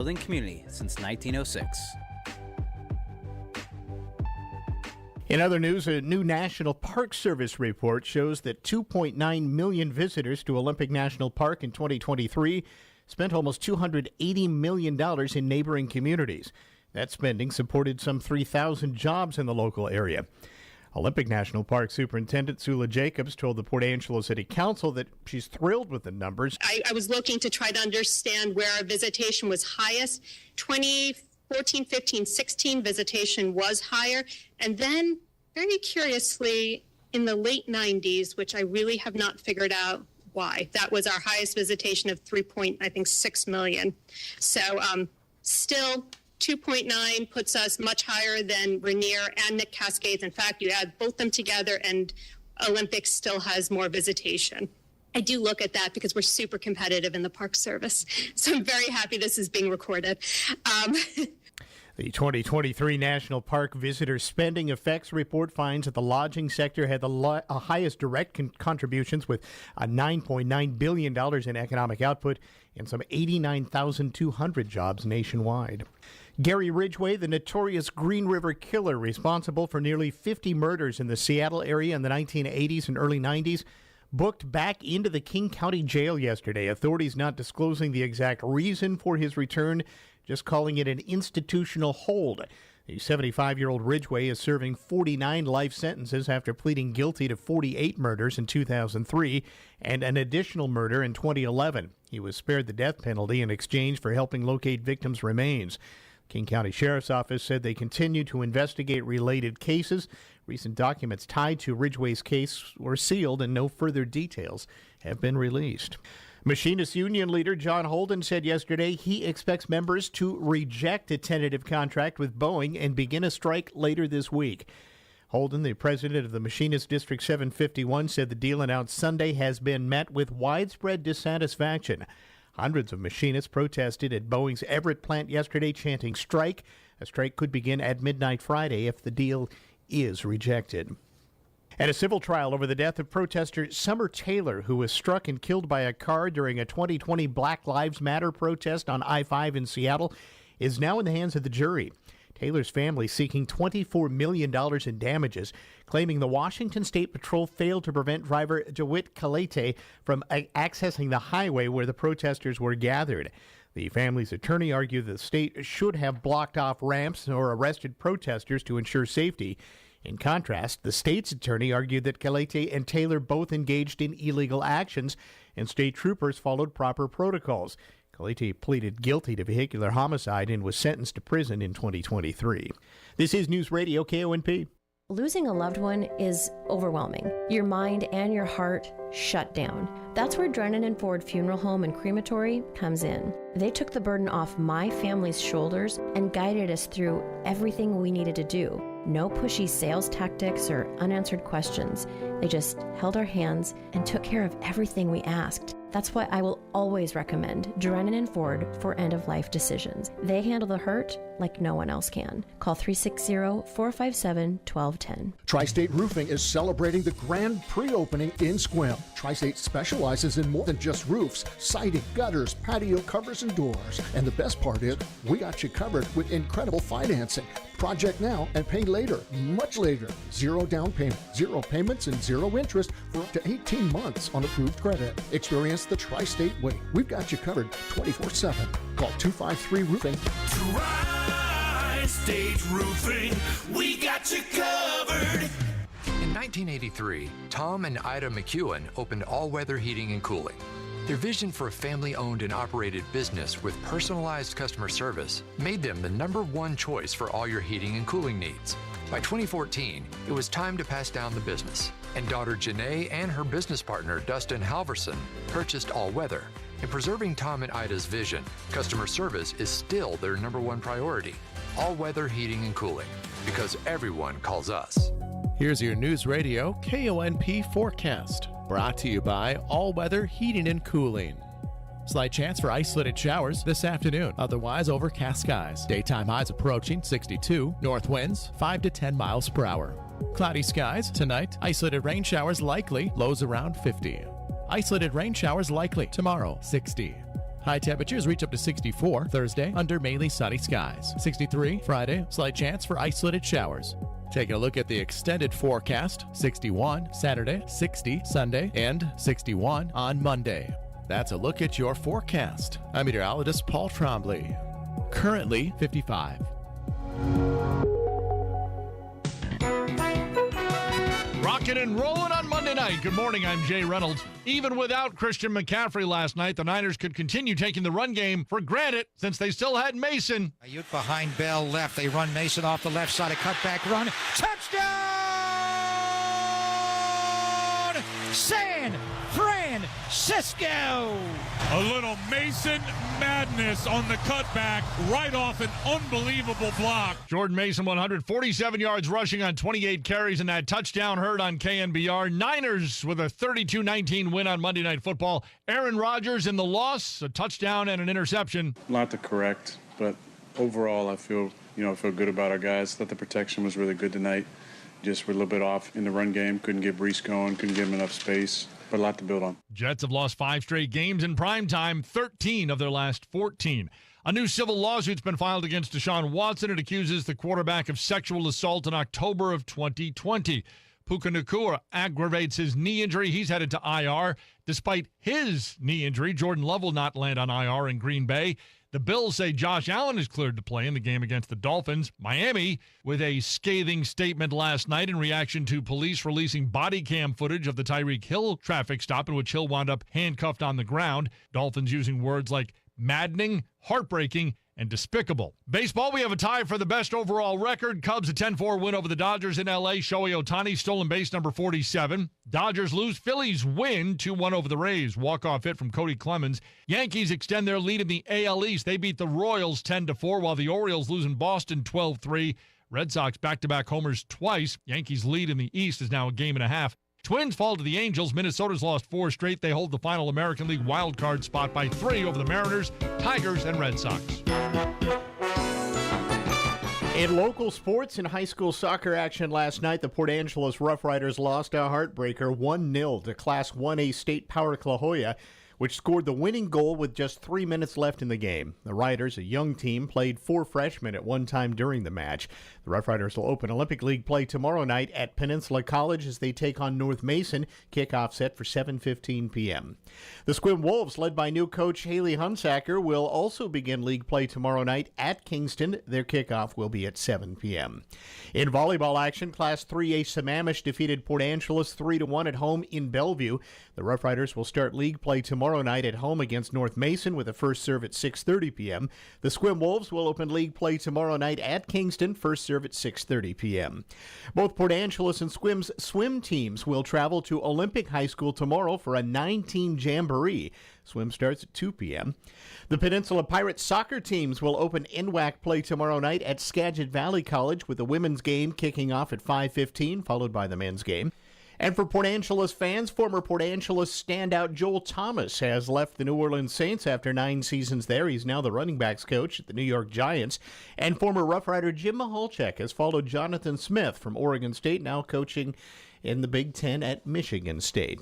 Building community since 1906. In other news, a new National Park Service report shows that 2.9 million visitors to Olympic National Park in 2023 spent almost $280 million in neighboring communities. That spending supported some 3,000 jobs in the local area. Olympic National Park Superintendent Sula Jacobs told the Port Angelo City Council that she's thrilled with the numbers. I was looking to try to understand where our visitation was highest. 2014, 15, 16 visitation was higher. And then, very curiously, in the late 90s, which I really have not figured out why, that was our highest visitation of 3.6 million. So still 2.9 puts us much higher than Rainier and Nick Cascades. In fact, you add both them together and Olympics still has more visitation. I do look at that because we're super competitive in the Park Service. So I'm very happy this is being recorded. The 2023 National Park Visitor Spending Effects Report finds that the lodging sector had the highest direct contributions with $9.9 billion in economic output and some 89,200 jobs nationwide. Gary Ridgway, the notorious Green River Killer responsible for nearly 50 murders in the Seattle area in the 1980s and early 90s, booked back into the King County Jail yesterday. Authorities not disclosing the exact reason for his return, just calling it an institutional hold. The 75-year-old Ridgway is serving 49 life sentences after pleading guilty to 48 murders in 2003 and an additional murder in 2011. He was spared the death penalty in exchange for helping locate victims' remains. King County Sheriff's Office said they continue to investigate related cases. Recent documents tied to Ridgway's case were sealed and no further details have been released. Machinist Union leader John Holden said yesterday he expects members to reject a tentative contract with Boeing and begin a strike later this week. Holden, the president of the Machinist District 751, said the deal announced Sunday has been met with widespread dissatisfaction. Hundreds of machinists protested at Boeing's Everett plant yesterday, chanting strike. A strike could begin at midnight Friday if the deal is rejected. And a civil trial over the death of protester Summer Taylor, who was struck and killed by a car during a 2020 Black Lives Matter protest on I-5 in Seattle, is now in the hands of the jury. Taylor's family seeking $24 million in damages, claiming the Washington State Patrol failed to prevent driver DeWitt Kalete from accessing the highway where the protesters were gathered. The family's attorney argued the state should have blocked off ramps or arrested protesters to ensure safety. In contrast, the state's attorney argued that Kalete and Taylor both engaged in illegal actions and state troopers followed proper protocols. Kalete pleaded guilty to vehicular homicide and was sentenced to prison in 2023. This is Newsradio KONP. Losing a loved one is overwhelming. Your mind and your heart shut down. That's where Drennan & Ford Funeral Home and Crematory comes in. They took the burden off my family's shoulders and guided us through everything we needed to do. No pushy sales tactics or unanswered questions. They just held our hands and took care of everything we asked. That's why I will always recommend Drennan & Ford for end-of-life decisions. They handle the hurt like no one else can. Call 360-457-1210. Tri-State Roofing is celebrating the grand pre-opening in Squim. Tri-State specializes in more than just roofs, siding, gutters, patio covers, and doors. And the best part is, we got you covered with incredible financing. Project now and pay later, much later. Zero down payment, zero payments, and zero interest for up to 18 months on approved credit. Experience the Tri-State way. We've got you covered 24/7. Call 253-ROOFING. Tri-State Roofing, we got you covered. In 1983, Tom and Ida McEwen opened All Weather Heating and Cooling. Their vision for a family-owned and operated business with personalized customer service made them the #1 choice for all your heating and cooling needs. By 2014, it was time to pass down the business, and daughter Janae and her business partner Dustin Halverson purchased All Weather. In preserving Tom and Ida's vision, customer service is still their #1 priority. All Weather Heating and Cooling, because everyone calls us. Here's your News Radio KONP forecast, brought to you by All Weather Heating and Cooling. Slight chance for isolated showers this afternoon, otherwise overcast skies. Daytime highs approaching 62, north winds 5 to 10 miles per hour. Cloudy skies tonight, isolated rain showers likely, lows around 50. Isolated rain showers likely tomorrow, 60. High temperatures reach up to 64 Thursday under mainly sunny skies. 63 Friday, slight chance for isolated showers. Taking a look at the extended forecast, 61 Saturday, 60 Sunday, and 61 on Monday. That's a look at your forecast. I'm meteorologist Paul Trombley. Currently 55. Rocking and rolling on Monday night. Good morning, I'm Jay Reynolds. Even without Christian McCaffrey last night, the Niners could continue taking the run game for granted since they still had Mason. Ayuk behind Bell left. They run Mason off the left side. A cutback run. Touchdown! San Francisco! A little Mason madness on the cutback right off an unbelievable block. Jordan Mason, 147 yards rushing on 28 carries, and that touchdown heard on KNBR. Niners with a 32-19 win on Monday Night Football. Aaron Rodgers in the loss, a touchdown and an interception. A lot to correct, but overall I feel good about our guys. Thought the protection was really good tonight. Just we're a little bit off in the run game. Couldn't get Brees going, couldn't give him enough space. But a lot to build on. Jets have lost 5 straight games in primetime, 13 of their last 14. A new civil lawsuit's been filed against Deshaun Watson. It accuses the quarterback of sexual assault in October of 2020. Puka Nacua aggravates his knee injury. He's headed to IR. Despite his knee injury, Jordan Love will not land on IR in Green Bay. The Bills say Josh Allen is cleared to play in the game against the Dolphins. Miami with a scathing statement last night in reaction to police releasing body cam footage of the Tyreek Hill traffic stop in which Hill wound up handcuffed on the ground. Dolphins using words like maddening, heartbreaking, and despicable. Baseball, we have a tie for the best overall record. Cubs a 10-4 win over the Dodgers in L.A. Shohei Ohtani, stolen base number 47. Dodgers lose. Phillies win 2-1 over the Rays. Walk-off hit from Cody Clemens. Yankees extend their lead in the AL East. They beat the Royals 10-4, while the Orioles lose in Boston 12-3. Red Sox back-to-back homers twice. Yankees lead in the East is now a game and a half. Twins fall to the Angels. Minnesota's lost 4 straight. They hold the final American League wildcard spot by 3 over the Mariners, Tigers, and Red Sox. In local sports and high school soccer action last night, the Port Angeles Rough Riders lost a heartbreaker 1-0 to Class 1A State Power Clajoya, which scored the winning goal with just 3 minutes left in the game. The Riders, a young team, played 4 freshmen at one time during the match. The Rough Riders will open Olympic League play tomorrow night at Peninsula College as they take on North Mason. Kickoff set for 7:15 p.m. The Squim Wolves, led by new coach Haley Hunsacker, will also begin league play tomorrow night at Kingston. Their kickoff will be at 7 p.m. In volleyball action, Class 3A Sammamish defeated Port Angeles 3-1 at home in Bellevue. The Rough Riders will start league play tomorrow night at home against North Mason with a first serve at 6:30 p.m. The Squim Wolves will open league play tomorrow night at Kingston, first serve at 6:30 p.m. Both Port Angeles and Squim's swim teams will travel to Olympic High School tomorrow for a 9-team jamboree. Swim starts at 2 p.m. The Peninsula Pirates soccer teams will open NWAC play tomorrow night at Skagit Valley College with the women's game kicking off at 5:15, followed by the men's game. And for Port Angeles fans, former Port Angeles standout Joel Thomas has left the New Orleans Saints after 9 seasons there. He's now the running backs coach at the New York Giants. And former Rough Rider Jim Mahalchek has followed Jonathan Smith from Oregon State, now coaching in the Big Ten at Michigan State.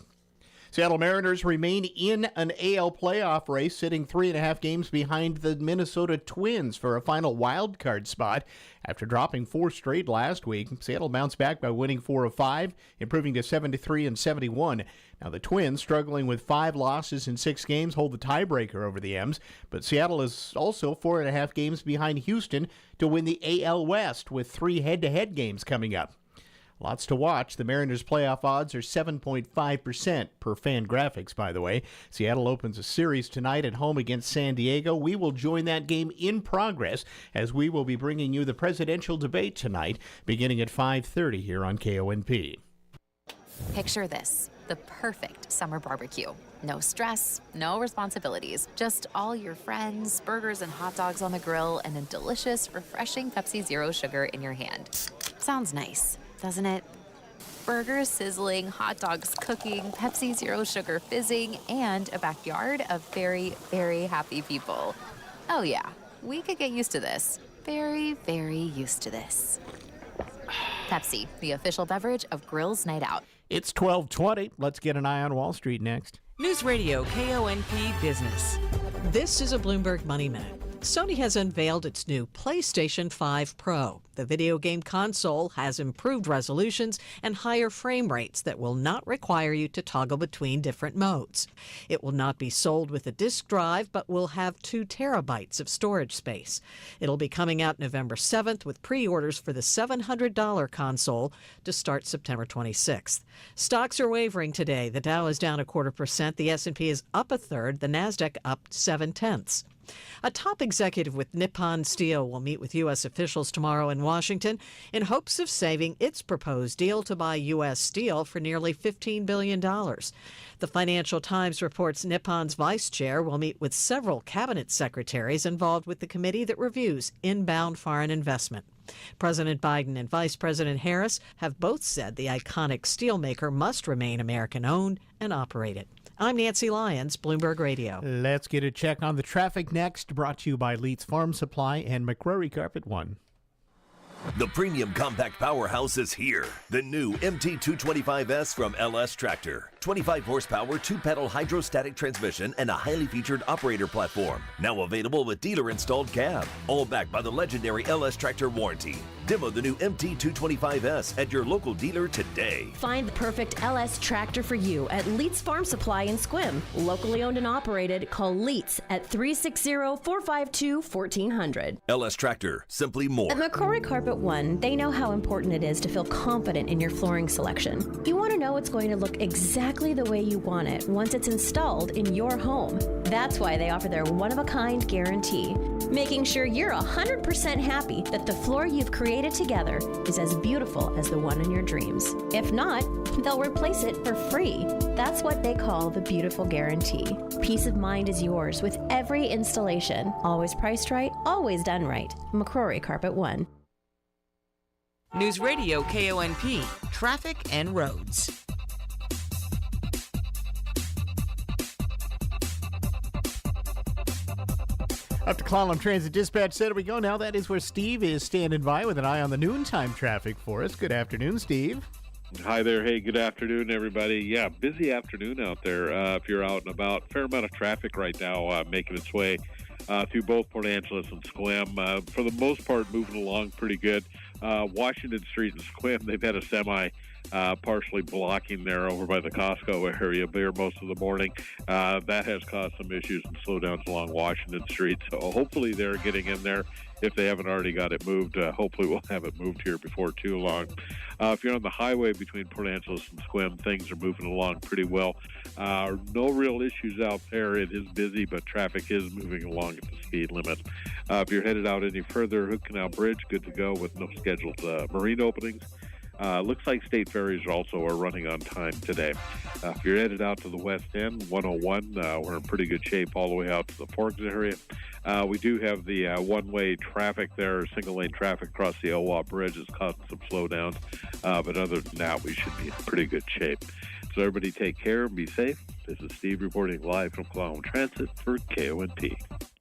Seattle Mariners remain in an AL playoff race, sitting 3.5 games behind the Minnesota Twins for a final wild card spot. After dropping 4 straight last week, Seattle bounced back by winning 4 of 5, improving to 73-71. Now the Twins, struggling with 5 losses in 6 games, hold the tiebreaker over the M's, but Seattle is also 4.5 games behind Houston to win the AL West, with 3 head-to-head games coming up. Lots to watch. The Mariners' playoff odds are 7.5% per Fangraphs, by the way. Seattle opens a series tonight at home against San Diego. We will join that game in progress as we will be bringing you the presidential debate tonight, beginning at 5:30 here on KONP. Picture this, the perfect summer barbecue. No stress, no responsibilities, just all your friends, burgers and hot dogs on the grill, and a delicious, refreshing Pepsi Zero Sugar in your hand. Sounds nice, doesn't it? Burgers sizzling, hot dogs cooking, Pepsi Zero Sugar fizzing, and a backyard of very, very happy people. Oh yeah, we could get used to this. Very, very used to this. Pepsi, the official beverage of Grills Night Out. It's 12:20. Let's get an eye on Wall Street next. Newsradio KONP Business. This is a Bloomberg Money Minute. Sony has unveiled its new PlayStation 5 Pro. The video game console has improved resolutions and higher frame rates that will not require you to toggle between different modes. It will not be sold with a disk drive, but will have 2 terabytes of storage space. It'll be coming out November 7th with pre-orders for the $700 console to start September 26th. Stocks are wavering today. The Dow is down 0.25%. The S&P is up 1/3. The Nasdaq up 0.7. A top executive with Nippon Steel will meet with U.S. officials tomorrow in Washington in hopes of saving its proposed deal to buy U.S. steel for nearly $15 billion. The Financial Times reports Nippon's vice chair will meet with several cabinet secretaries involved with the committee that reviews inbound foreign investment. President Biden and Vice President Harris have both said the iconic steelmaker must remain American-owned and operated. I'm Nancy Lyons, Bloomberg Radio. Let's get a check on the traffic next, brought to you by Leeds Farm Supply and McCrory Carpet One. The premium compact powerhouse is here. The new MT225S from LS Tractor. 25 horsepower, 2-pedal hydrostatic transmission, and a highly featured operator platform. Now available with dealer-installed cab. All backed by the legendary LS Tractor warranty. Demo the new MT225S at your local dealer today. Find the perfect LS tractor for you at Leeds Farm Supply in Squim. Locally owned and operated. Call Leeds at 360-452-1400. LS Tractor, simply more. At McCrory Carpet One, they know how important it is to feel confident in your flooring selection. You want to know it's going to look exactly the way you want it once it's installed in your home. That's why they offer their one-of-a-kind guarantee, making sure you're 100% happy that the floor you've created together is as beautiful as the one in your dreams. If not, they'll replace it for free. That's what they call the beautiful guarantee. Peace of mind is yours with every installation. Always priced right, always done right. McCrory Carpet One. Newsradio KONP, Traffic and Roads. Up to Clallam Transit Dispatch Center we go now. That is where Steve is standing by with an eye on the noontime traffic for us. Good afternoon, Steve. Hi there. Hey, good afternoon, everybody. Yeah, busy afternoon out there. If you're out and about, fair amount of traffic right now making its way through both Port Angeles and Sequim. For the most part, moving along pretty good. Washington Street and Sequim, they've had a semi partially blocking there over by the Costco area there most of the morning. That has caused some issues and slowdowns along Washington Street. So hopefully they're getting in there. If they haven't already got it moved, hopefully we'll have it moved here before too long. If you're on the highway between Port Angeles and Sequim, things are moving along pretty well. No real issues out there. It is busy, but traffic is moving along at the speed limit. If you're headed out any further, Hood Canal Bridge, good to go with no scheduled marine openings. Looks like state ferries also are running on time today. If you're headed out to the west end, 101, we're in pretty good shape all the way out to the Forks area. We do have the one-way traffic there, single-lane traffic across the Elwha Bridge is causing some slowdowns. But other than that, we should be in pretty good shape. So everybody take care and be safe. This is Steve reporting live from Clallam Transit for KONP.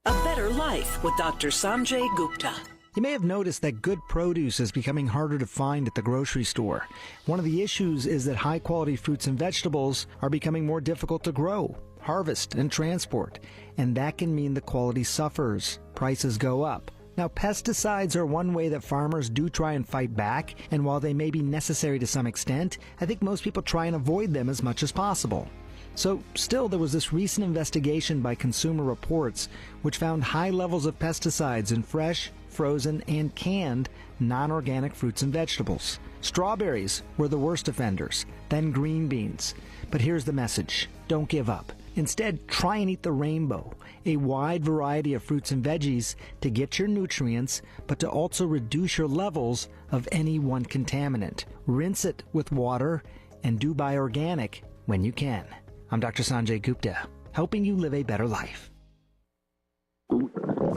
A better life with Dr. Sanjay Gupta. You may have noticed that good produce is becoming harder to find at the grocery store. One of the issues is that high-quality fruits and vegetables are becoming more difficult to grow, harvest, and transport, and that can mean the quality suffers. Prices go up. Now, pesticides are one way that farmers do try and fight back, and while they may be necessary to some extent, I think most people try and avoid them as much as possible. So, still, there was this recent investigation by Consumer Reports which found high levels of pesticides in fresh, frozen, and canned non-organic fruits and vegetables. Strawberries were the worst offenders, then green beans. But here's the message: don't give up. Instead, try and eat the rainbow, a wide variety of fruits and veggies to get your nutrients, but to also reduce your levels of any one contaminant. Rinse it with water and do buy organic when you can. I'm Dr. Sanjay Gupta, helping you live a better life.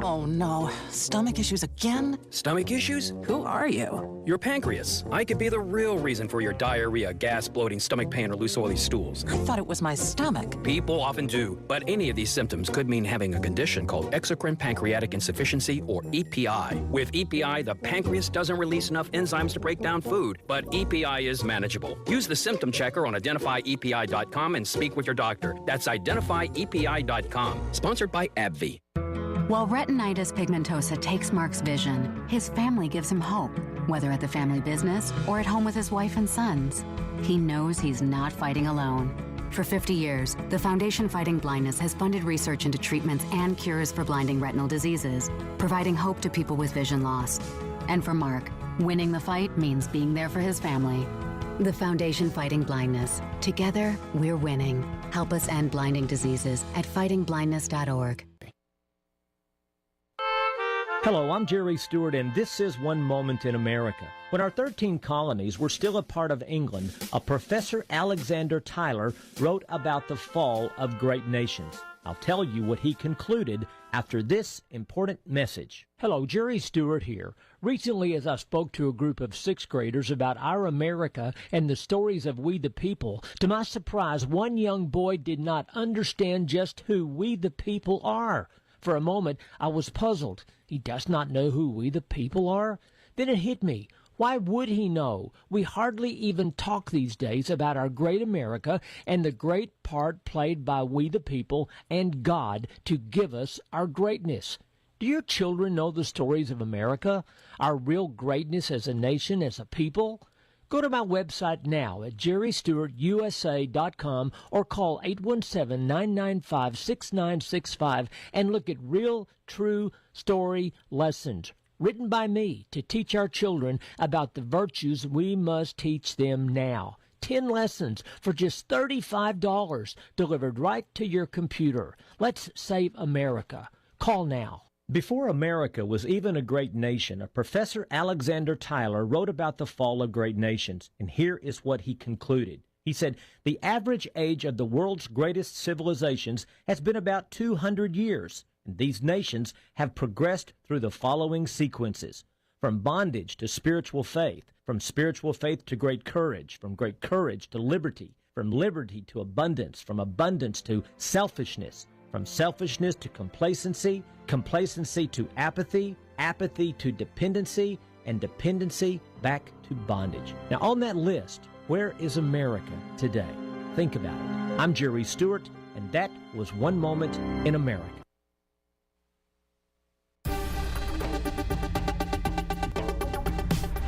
Oh no, stomach issues again? Stomach issues? Who are you? Your pancreas. I could be the real reason for your diarrhea, gas, bloating, stomach pain, or loose oily stools. I thought it was my stomach. People often do, but any of these symptoms could mean having a condition called exocrine pancreatic insufficiency, or EPI. With EPI, the pancreas doesn't release enough enzymes to break down food, but EPI is manageable. Use the symptom checker on identifyepi.com and speak with your doctor. That's identifyepi.com. Sponsored by AbbVie. While retinitis pigmentosa takes Mark's vision, his family gives him hope, whether at the family business or at home with his wife and sons. He knows he's not fighting alone. For 50 years, the Foundation Fighting Blindness has funded research into treatments and cures for blinding retinal diseases, providing hope to people with vision loss. And for Mark, winning the fight means being there for his family. The Foundation Fighting Blindness. Together, we're winning. Help us end blinding diseases at fightingblindness.org. Hello, I'm Jerry Stewart, and this is One Moment in America. When our 13 colonies were still a part of England, a Professor Alexander Tyler wrote about the fall of great nations. I'll tell you what he concluded after this important message. Hello, Jerry Stewart here. Recently, as I spoke to a group of 6th graders about our America and the stories of we the people, to my surprise, one young boy did not understand just who we the people are. For a moment, I was puzzled. He does not know who we the people are? Then it hit me. Why would he know? We hardly even talk these days about our great America and the great part played by we the people and God to give us our greatness. Do your children know the stories of America, our real greatness as a nation, as a people? Go to my website now at jerrystewartusa.com or call 817-995-6965 and look at real, true story lessons written by me to teach our children about the virtues we must teach them now. 10 lessons for just $35 delivered right to your computer. Let's save America. Call now. Before America was even a great nation, a Professor Alexander Tyler wrote about the fall of great nations, and here is what he concluded. He said, the average age of the world's greatest civilizations has been about 200 years, and these nations have progressed through the following sequences. From bondage to spiritual faith, from spiritual faith to great courage, from great courage to liberty, from liberty to abundance, from abundance to selfishness, from selfishness to complacency, complacency to apathy, apathy to dependency, and dependency back to bondage. Now, on that list, where is America today? Think about it. I'm Jerry Stewart, and that was One Moment in America.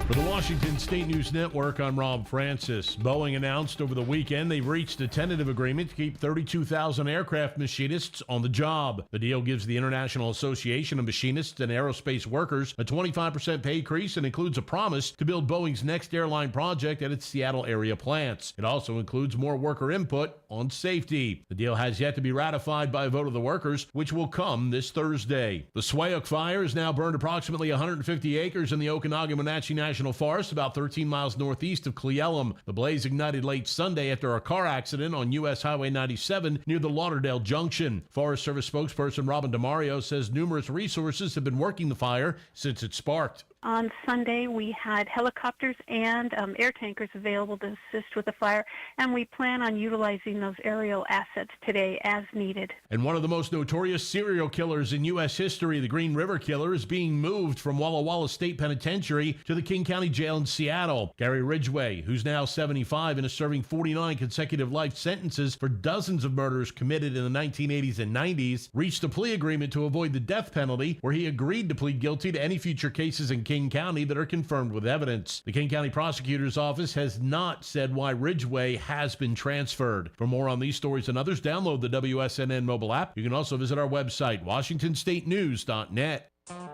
For the Washington State News Network, I'm Rob Francis. Boeing announced over the weekend they've reached a tentative agreement to keep 32,000 aircraft machinists on the job. The deal gives the International Association of Machinists and Aerospace Workers a 25% pay increase and includes a promise to build Boeing's next airline project at its Seattle area plants. It also includes more worker input on safety. The deal has yet to be ratified by a vote of the workers, which will come this Thursday. The Swayuk fire has now burned approximately 150 acres in the Okanagan-Wenatchee National Forest, about 13 miles northeast of Cle Elum. The blaze ignited late Sunday after a car accident on U.S. Highway 97 near the Lauderdale Junction. Forest Service spokesperson Robin DeMario says numerous resources have been working the fire since it sparked. On Sunday, we had helicopters and air tankers available to assist with the fire, and we plan on utilizing those aerial assets today as needed. And one of the most notorious serial killers in U.S. history, the Green River Killer, is being moved from Walla Walla State Penitentiary to the King County Jail in Seattle. Gary Ridgway, who's now 75 and is serving 49 consecutive life sentences for dozens of murders committed in the 1980s and 90s, reached a plea agreement to avoid the death penalty, where he agreed to plead guilty to any future cases in King County that are confirmed with evidence. The King County Prosecutor's Office has not said why Ridgway has been transferred. For more on these stories and others, download the WSNN mobile app. You can also visit our website, WashingtonStateNews.net.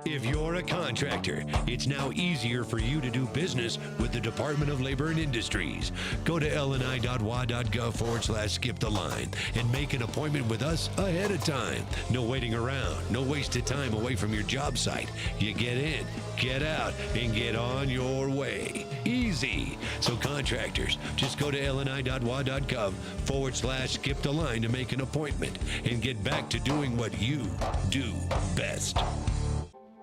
If you're a contractor, it's now easier for you to do business with the Department of Labor and Industries. Go to lni.wa.gov/skip the line and make an appointment with us ahead of time. No waiting around, no wasted time away from your job site. You get in, get out, and get on your way. Easy. So contractors, just go to lni.wa.gov/skip the line to make an appointment and get back to doing what you do best.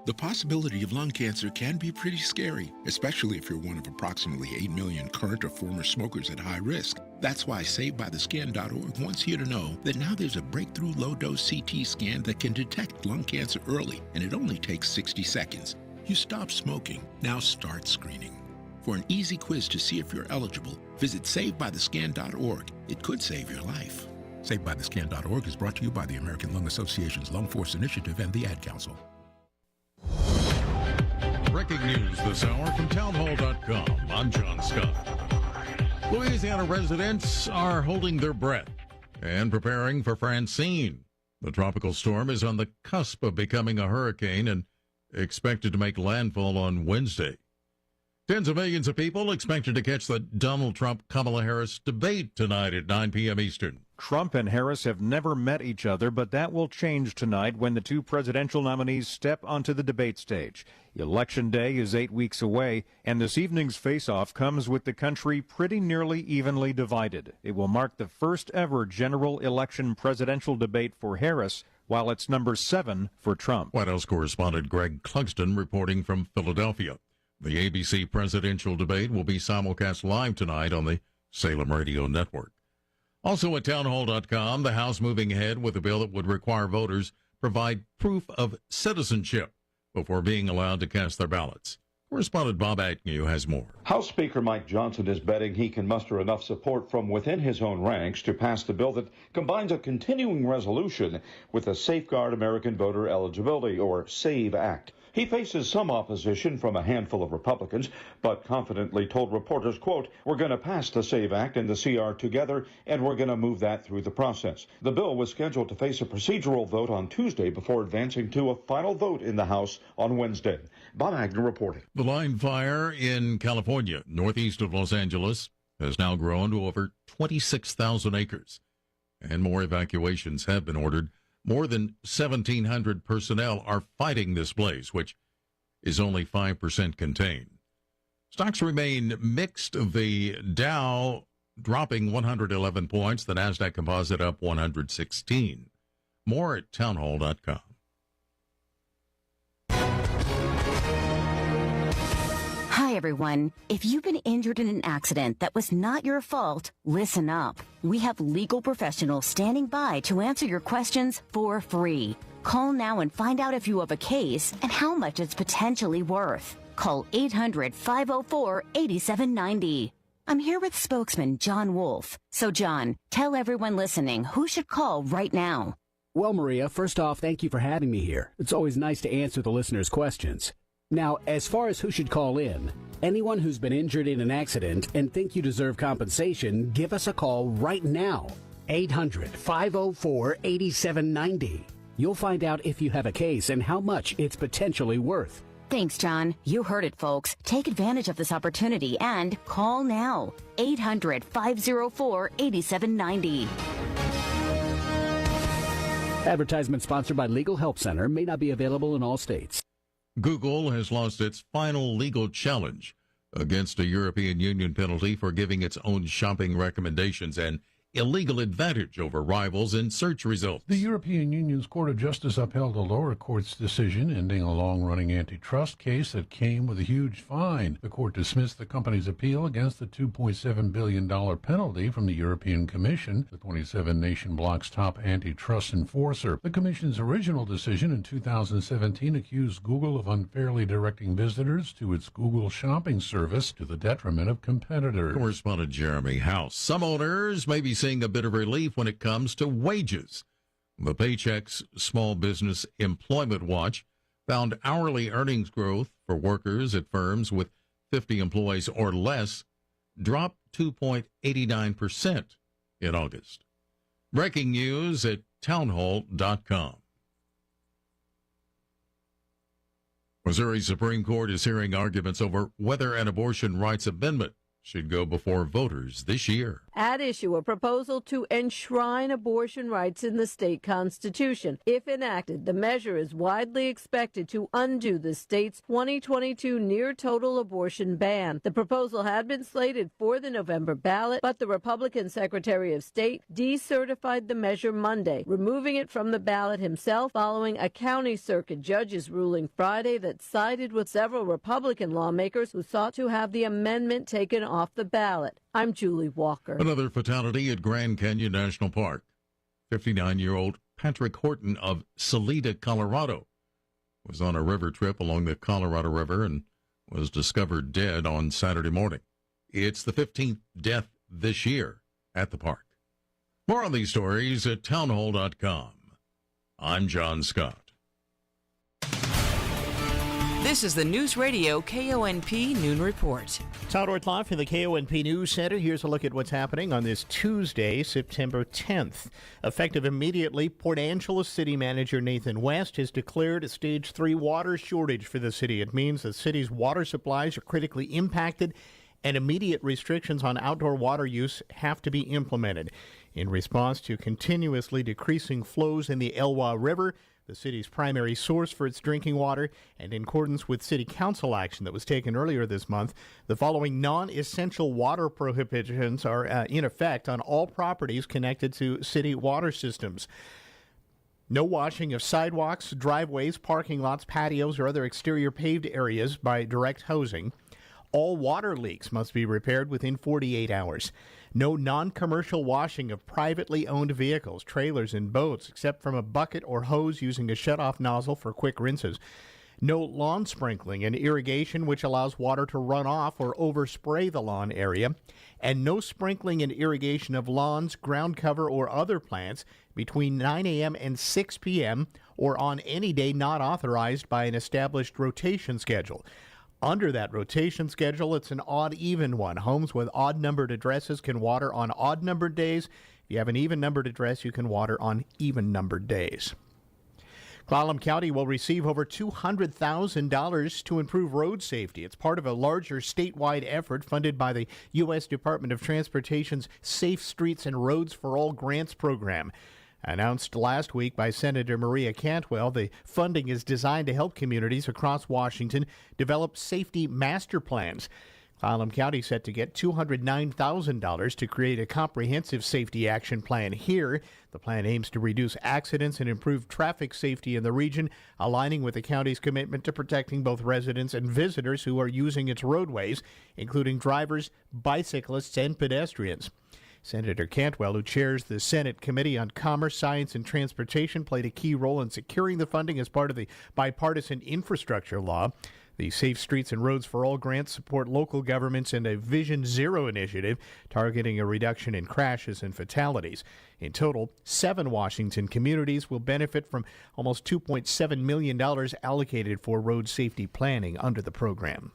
The possibility of lung cancer can be pretty scary, especially if you're one of approximately 8 million current or former smokers at high risk. That's why SaveByTheScan.org wants you to know that now there's a breakthrough low-dose CT scan that can detect lung cancer early, and it only takes 60 seconds. You stop smoking, now start screening. For an easy quiz to see if you're eligible, visit SaveByTheScan.org. It could save your life. SaveByTheScan.org is brought to you by the American Lung Association's Lung Force Initiative and the Ad Council. Breaking news this hour from townhall.com. I'm John Scott. Louisiana residents are holding their breath and preparing for Francine. The tropical storm is on the cusp of becoming a hurricane and expected to make landfall on Wednesday. Tens of millions of people expected to catch the Donald Trump-Kamala Harris debate tonight at 9 p.m. Eastern. Trump and Harris have never met each other, but that will change tonight when the two presidential nominees step onto the debate stage. Election Day is 8 weeks away, and this evening's face-off comes with the country pretty nearly evenly divided. It will mark the first ever general election presidential debate for Harris, while it's number 7 for Trump. White House correspondent Greg Clugston reporting from Philadelphia. The ABC presidential debate will be simulcast live tonight on the Salem Radio Network. Also at townhall.com, the House moving ahead with a bill that would require voters provide proof of citizenship before being allowed to cast their ballots. Correspondent Bob Agnew has more. House Speaker Mike Johnson is betting he can muster enough support from within his own ranks to pass the bill that combines a continuing resolution with the Safeguard American Voter Eligibility, or SAVE Act. He faces some opposition from a handful of Republicans, but confidently told reporters, quote, "We're going to pass the SAVE Act and the CR together, and we're going to move that through the process." The bill was scheduled to face a procedural vote on Tuesday before advancing to a final vote in the House on Wednesday. Bob Agnew reporting. The line fire in California, northeast of Los Angeles, has now grown to over 26,000 acres, and more evacuations have been ordered. More than 1,700 personnel are fighting this blaze, which is only 5% contained. Stocks remain mixed. The Dow dropping 111 points, the NASDAQ Composite up 116. More at townhall.com. Hi, everyone. If you've been injured in an accident that was not your fault, listen up. We have legal professionals standing by to answer your questions for free. Call now and find out if you have a case and how much it's potentially worth. Call 800-504-8790. I'm here with spokesman John Wolf. So, John, tell everyone listening who should call right now. Well, Maria, first off, thank you for having me here. It's always nice to answer the listeners' questions. Now, as far as who should call in, anyone who's been injured in an accident and think you deserve compensation, give us a call right now. 800-504-8790. You'll find out if you have a case and how much it's potentially worth. Thanks, John. You heard it, folks. Take advantage of this opportunity and call now. 800-504-8790. Advertisement sponsored by Legal Help Center, may not be available in all states. Google has lost its final legal challenge against a European Union penalty for giving its own shopping recommendations an illegal advantage over rivals in search results. The European Union's Court of Justice upheld a lower court's decision, ending a long-running antitrust case that came with a huge fine. The court dismissed the company's appeal against the $2.7 billion penalty from the European Commission, the 27-nation bloc's top antitrust enforcer. The Commission's original decision in 2017 accused Google of unfairly directing visitors to its Google shopping service to the detriment of competitors. Correspondent Jeremy House. Some owners may be seeing a bit of relief when it comes to wages. The Paychex Small Business Employment Watch found hourly earnings growth for workers at firms with 50 employees or less dropped 2.89% in August. Breaking news at townhall.com. Missouri Supreme Court is hearing arguments over whether an abortion rights amendment should go before voters this year. at issue a proposal to enshrine abortion rights in the state constitution. If enacted, the measure is widely expected to undo the state's 2022 near-total abortion ban. The proposal had been slated for the November ballot, but the Republican Secretary of State decertified the measure Monday, removing it from the ballot himself following a county circuit judge's ruling Friday that sided with several Republican lawmakers who sought to have the amendment taken off the ballot. I'm Julie Walker. Another fatality at Grand Canyon National Park. 59-year-old Patrick Horton of Salida, Colorado, was on a river trip along the Colorado River and was discovered dead on Saturday morning. It's the 15th death this year at the park. More on these stories at townhall.com. I'm John Scott. This is the Newsradio KONP Noon Report. Todd Ortloff in the KONP News Center. Here's a look at what's happening on this Tuesday, September 10th. Effective immediately, Port Angeles City Manager Nathan West has declared a Stage 3 water shortage for the city. It means the city's water supplies are critically impacted and immediate restrictions on outdoor water use have to be implemented. In response to continuously decreasing flows in the Elwha River, the city's primary source for its drinking water, and in accordance with city council action that was taken earlier this month, the following non-essential water prohibitions are in effect on all properties connected to city water systems. No washing of sidewalks, driveways, parking lots, patios, or other exterior paved areas by direct hosing. All water leaks must be repaired within 48 hours. No non-commercial washing of privately owned vehicles, trailers, and boats, except from a bucket or hose using a shut-off nozzle for quick rinses. No lawn sprinkling and irrigation which allows water to run off or overspray the lawn area. And no sprinkling and irrigation of lawns, ground cover, or other plants between 9 a.m. and 6 p.m. or on any day not authorized by an established rotation schedule. Under that rotation schedule, it's an odd-even one. Homes with odd-numbered addresses can water on odd-numbered days. If you have an even-numbered address, you can water on even-numbered days. Clallam County will receive over $200,000 to improve road safety. It's part of a larger statewide effort funded by the U.S. Department of Transportation's Safe Streets and Roads for All Grants program. Announced last week by Senator Maria Cantwell, the funding is designed to help communities across Washington develop safety master plans. Clallam County set to get $209,000 to create a comprehensive safety action plan here. The plan aims to reduce accidents and improve traffic safety in the region, aligning with the county's commitment to protecting both residents and visitors who are using its roadways, including drivers, bicyclists, and pedestrians. Senator Cantwell, who chairs the Senate Committee on Commerce, Science, and Transportation, played a key role in securing the funding as part of the bipartisan infrastructure law. The Safe Streets and Roads for All grants support local governments and a Vision Zero initiative targeting a reduction in crashes and fatalities. In total, 7 Washington communities will benefit from almost $2.7 million allocated for road safety planning under the program.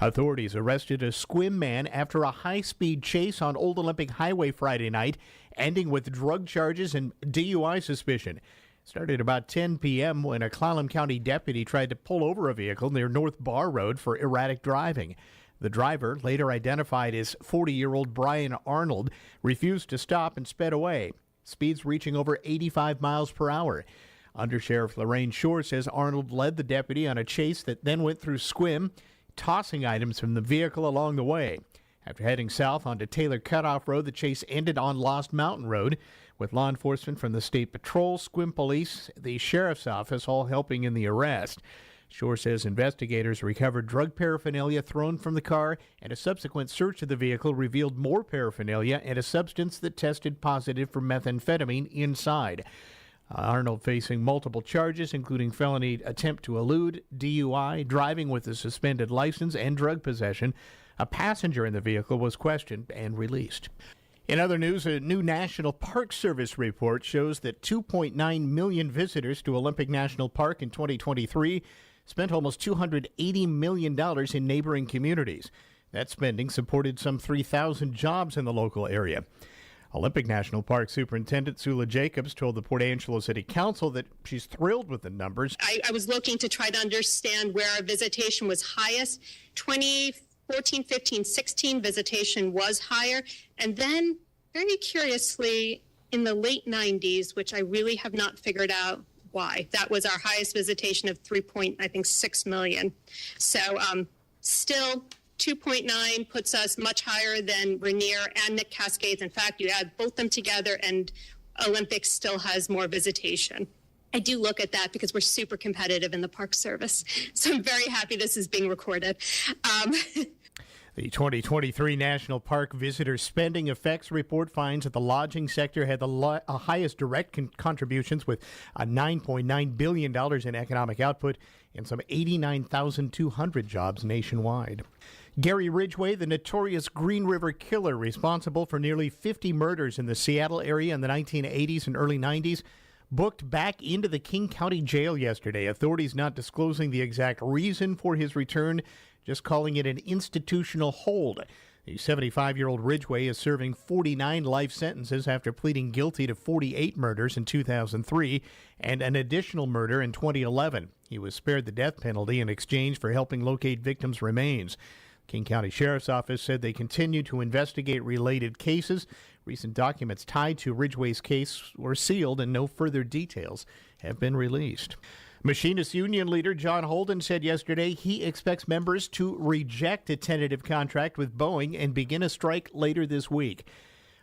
Authorities arrested a Sequim man after a high-speed chase on Old Olympic Highway Friday night, ending with drug charges and DUI suspicion. Started about 10 p.m. when a Clallam County deputy tried to pull over a vehicle near North Bar Road for erratic driving. The driver, later identified as 40-year-old Brian Arnold, refused to stop and sped away, speeds reaching over 85 miles per hour. Undersheriff Lorraine Shore says Arnold led the deputy on a chase that then went through Sequim, tossing items from the vehicle along the way. After heading south onto Taylor Cutoff Road, the chase ended on Lost Mountain Road, with law enforcement from the State Patrol, Sequim Police, the Sheriff's Office all helping in the arrest. Shore says investigators recovered drug paraphernalia thrown from the car, and a subsequent search of the vehicle revealed more paraphernalia and a substance that tested positive for methamphetamine inside. Arnold facing multiple charges, including felony attempt to elude, DUI, driving with a suspended license, and drug possession. A passenger in the vehicle was questioned and released. In other news, a new National Park Service report shows that 2.9 million visitors to Olympic National Park in 2023 spent almost $280 million in neighboring communities. That spending supported some 3,000 jobs in the local area. Olympic National Park Superintendent Sula Jacobs told the Port Angeles City Council that she's thrilled with the numbers. I was looking to try to understand where our visitation was highest. 14, 15, 16, visitation was higher. And then, very curiously, in the late 90s, which I really have not figured out why, that was our highest visitation of 3.6 million. So still 2.9 puts us much higher than Rainier and Nick Cascades. In fact, you add both them together and Olympics still has more visitation. I do look at that because we're super competitive in the Park Service. So I'm very happy this is being recorded. The 2023 National Park Visitor Spending Effects Report finds that the lodging sector had the highest direct contributions with $9.9 billion in economic output and some 89,200 jobs nationwide. Gary Ridgway, the notorious Green River Killer responsible for nearly 50 murders in the Seattle area in the 1980s and early 90s, booked back into the King County Jail yesterday. Authorities not disclosing the exact reason for his return, just calling it an institutional hold. The 75-year-old Ridgway is serving 49 life sentences after pleading guilty to 48 murders in 2003 and an additional murder in 2011. He was spared the death penalty in exchange for helping locate victims' remains. King County Sheriff's Office said they continue to investigate related cases. Recent documents tied to Ridgway's case were sealed and no further details have been released. Machinist Union leader John Holden said yesterday he expects members to reject a tentative contract with Boeing and begin a strike later this week.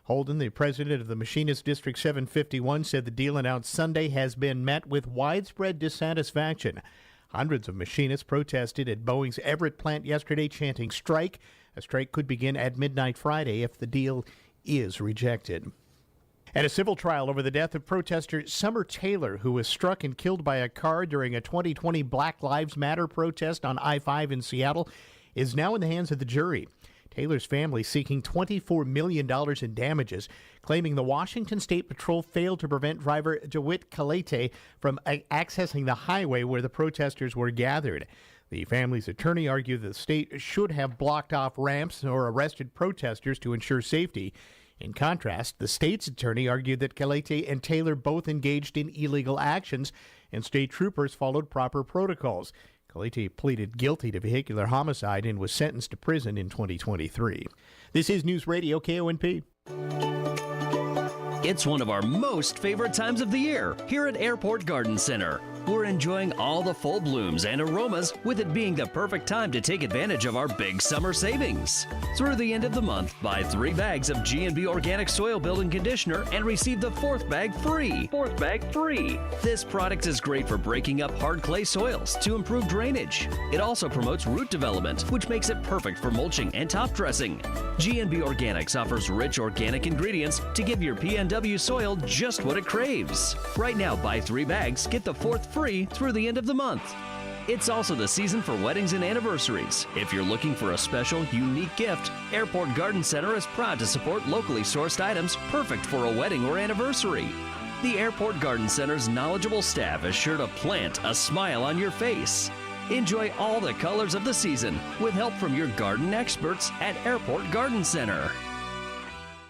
Holden, the president of the Machinist District 751, said the deal announced Sunday has been met with widespread dissatisfaction. Hundreds of machinists protested at Boeing's Everett plant yesterday, chanting strike. A strike could begin at midnight Friday if the deal is rejected. And a civil trial over the death of protester Summer Taylor, who was struck and killed by a car during a 2020 Black Lives Matter protest on I-5 in Seattle, is now in the hands of the jury. Taylor's family seeking $24 million in damages, claiming the Washington State Patrol failed to prevent driver DeWitt Kalete from accessing the highway where the protesters were gathered. The family's attorney argued the state should have blocked off ramps or arrested protesters to ensure safety. In contrast, the state's attorney argued that Kalete and Taylor both engaged in illegal actions and state troopers followed proper protocols. Kalete pleaded guilty to vehicular homicide and was sentenced to prison in 2023. This is Newsradio KONP. It's one of our most favorite times of the year here at Airport Garden Center. We're enjoying all the full blooms and aromas, with it being the perfect time to take advantage of our big summer savings. Through the end of the month, buy 3 bags of G&B Organic Soil Building Conditioner and receive the 4th bag free. 4th bag free. This product is great for breaking up hard clay soils to improve drainage. It also promotes root development, which makes it perfect for mulching and top dressing. G&B Organics offers rich organic ingredients to give your PNW soil just what it craves. Right now, buy 3 bags, get the 4th free through the end of the month. It's also the season for weddings and anniversaries. If you're looking for a special, unique gift, Airport Garden Center is proud to support locally sourced items perfect for a wedding or anniversary. The Airport Garden Center's knowledgeable staff is sure to plant a smile on your face. Enjoy all the colors of the season with help from your garden experts at Airport Garden Center.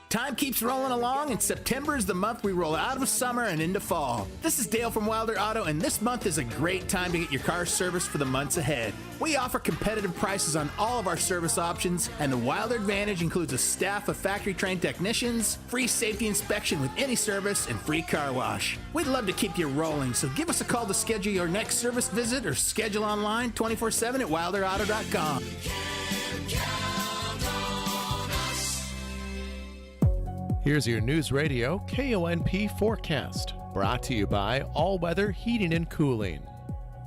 Time keeps rolling along, and September is the month we roll out of summer and into fall. This is Dale from Wilder Auto, and this month is a great time to get your car serviced for the months ahead. We offer competitive prices on all of our service options, and the Wilder Advantage includes a staff of factory-trained technicians, free safety inspection with any service, and free car wash. We'd love to keep you rolling, so give us a call to schedule your next service visit or schedule online 24/7 at wilderauto.com. Here's your News Radio KONP forecast, brought to you by All Weather Heating and Cooling.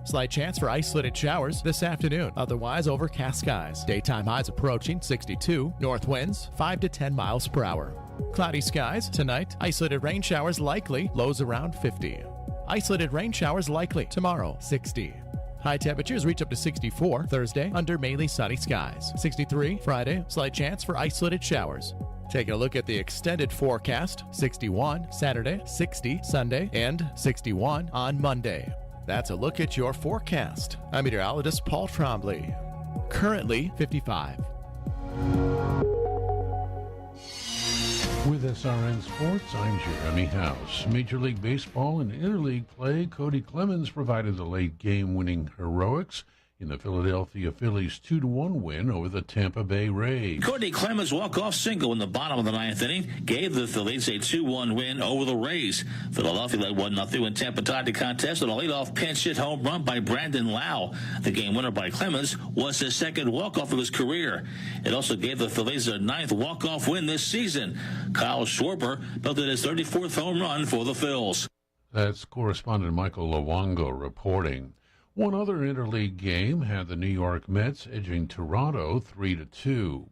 Slight chance for isolated showers this afternoon, otherwise overcast skies. Daytime highs approaching 62, north winds 5 to 10 miles per hour. Cloudy skies tonight, isolated rain showers likely, lows around 50. Isolated rain showers likely tomorrow, 60. High temperatures reach up to 64 Thursday under mainly sunny skies. 63 Friday, slight chance for isolated showers. Taking a look at the extended forecast, 61 Saturday, 60 Sunday, and 61 on Monday. That's a look at your forecast. I'm meteorologist Paul Trombley. Currently 55. With SRN Sports, I'm Jeremy House. Major League Baseball and interleague play, Cody Clemens provided the late game-winning heroics in the Philadelphia Phillies' 2-1 win over the Tampa Bay Rays. Courtney Clemens' walk-off single in the bottom of the ninth inning gave the Phillies a 2-1 win over the Rays. Philadelphia led 1-0 when Tampa tied the contest with a leadoff pinch hit home run by Brandon Lau. The game winner by Clemens was his second walk-off of his career. It also gave the Phillies their ninth walk-off win this season. Kyle Schwarber belted his 34th home run for the Phils. That's correspondent Michael Luongo reporting. One other interleague game had the New York Mets edging Toronto 3-2.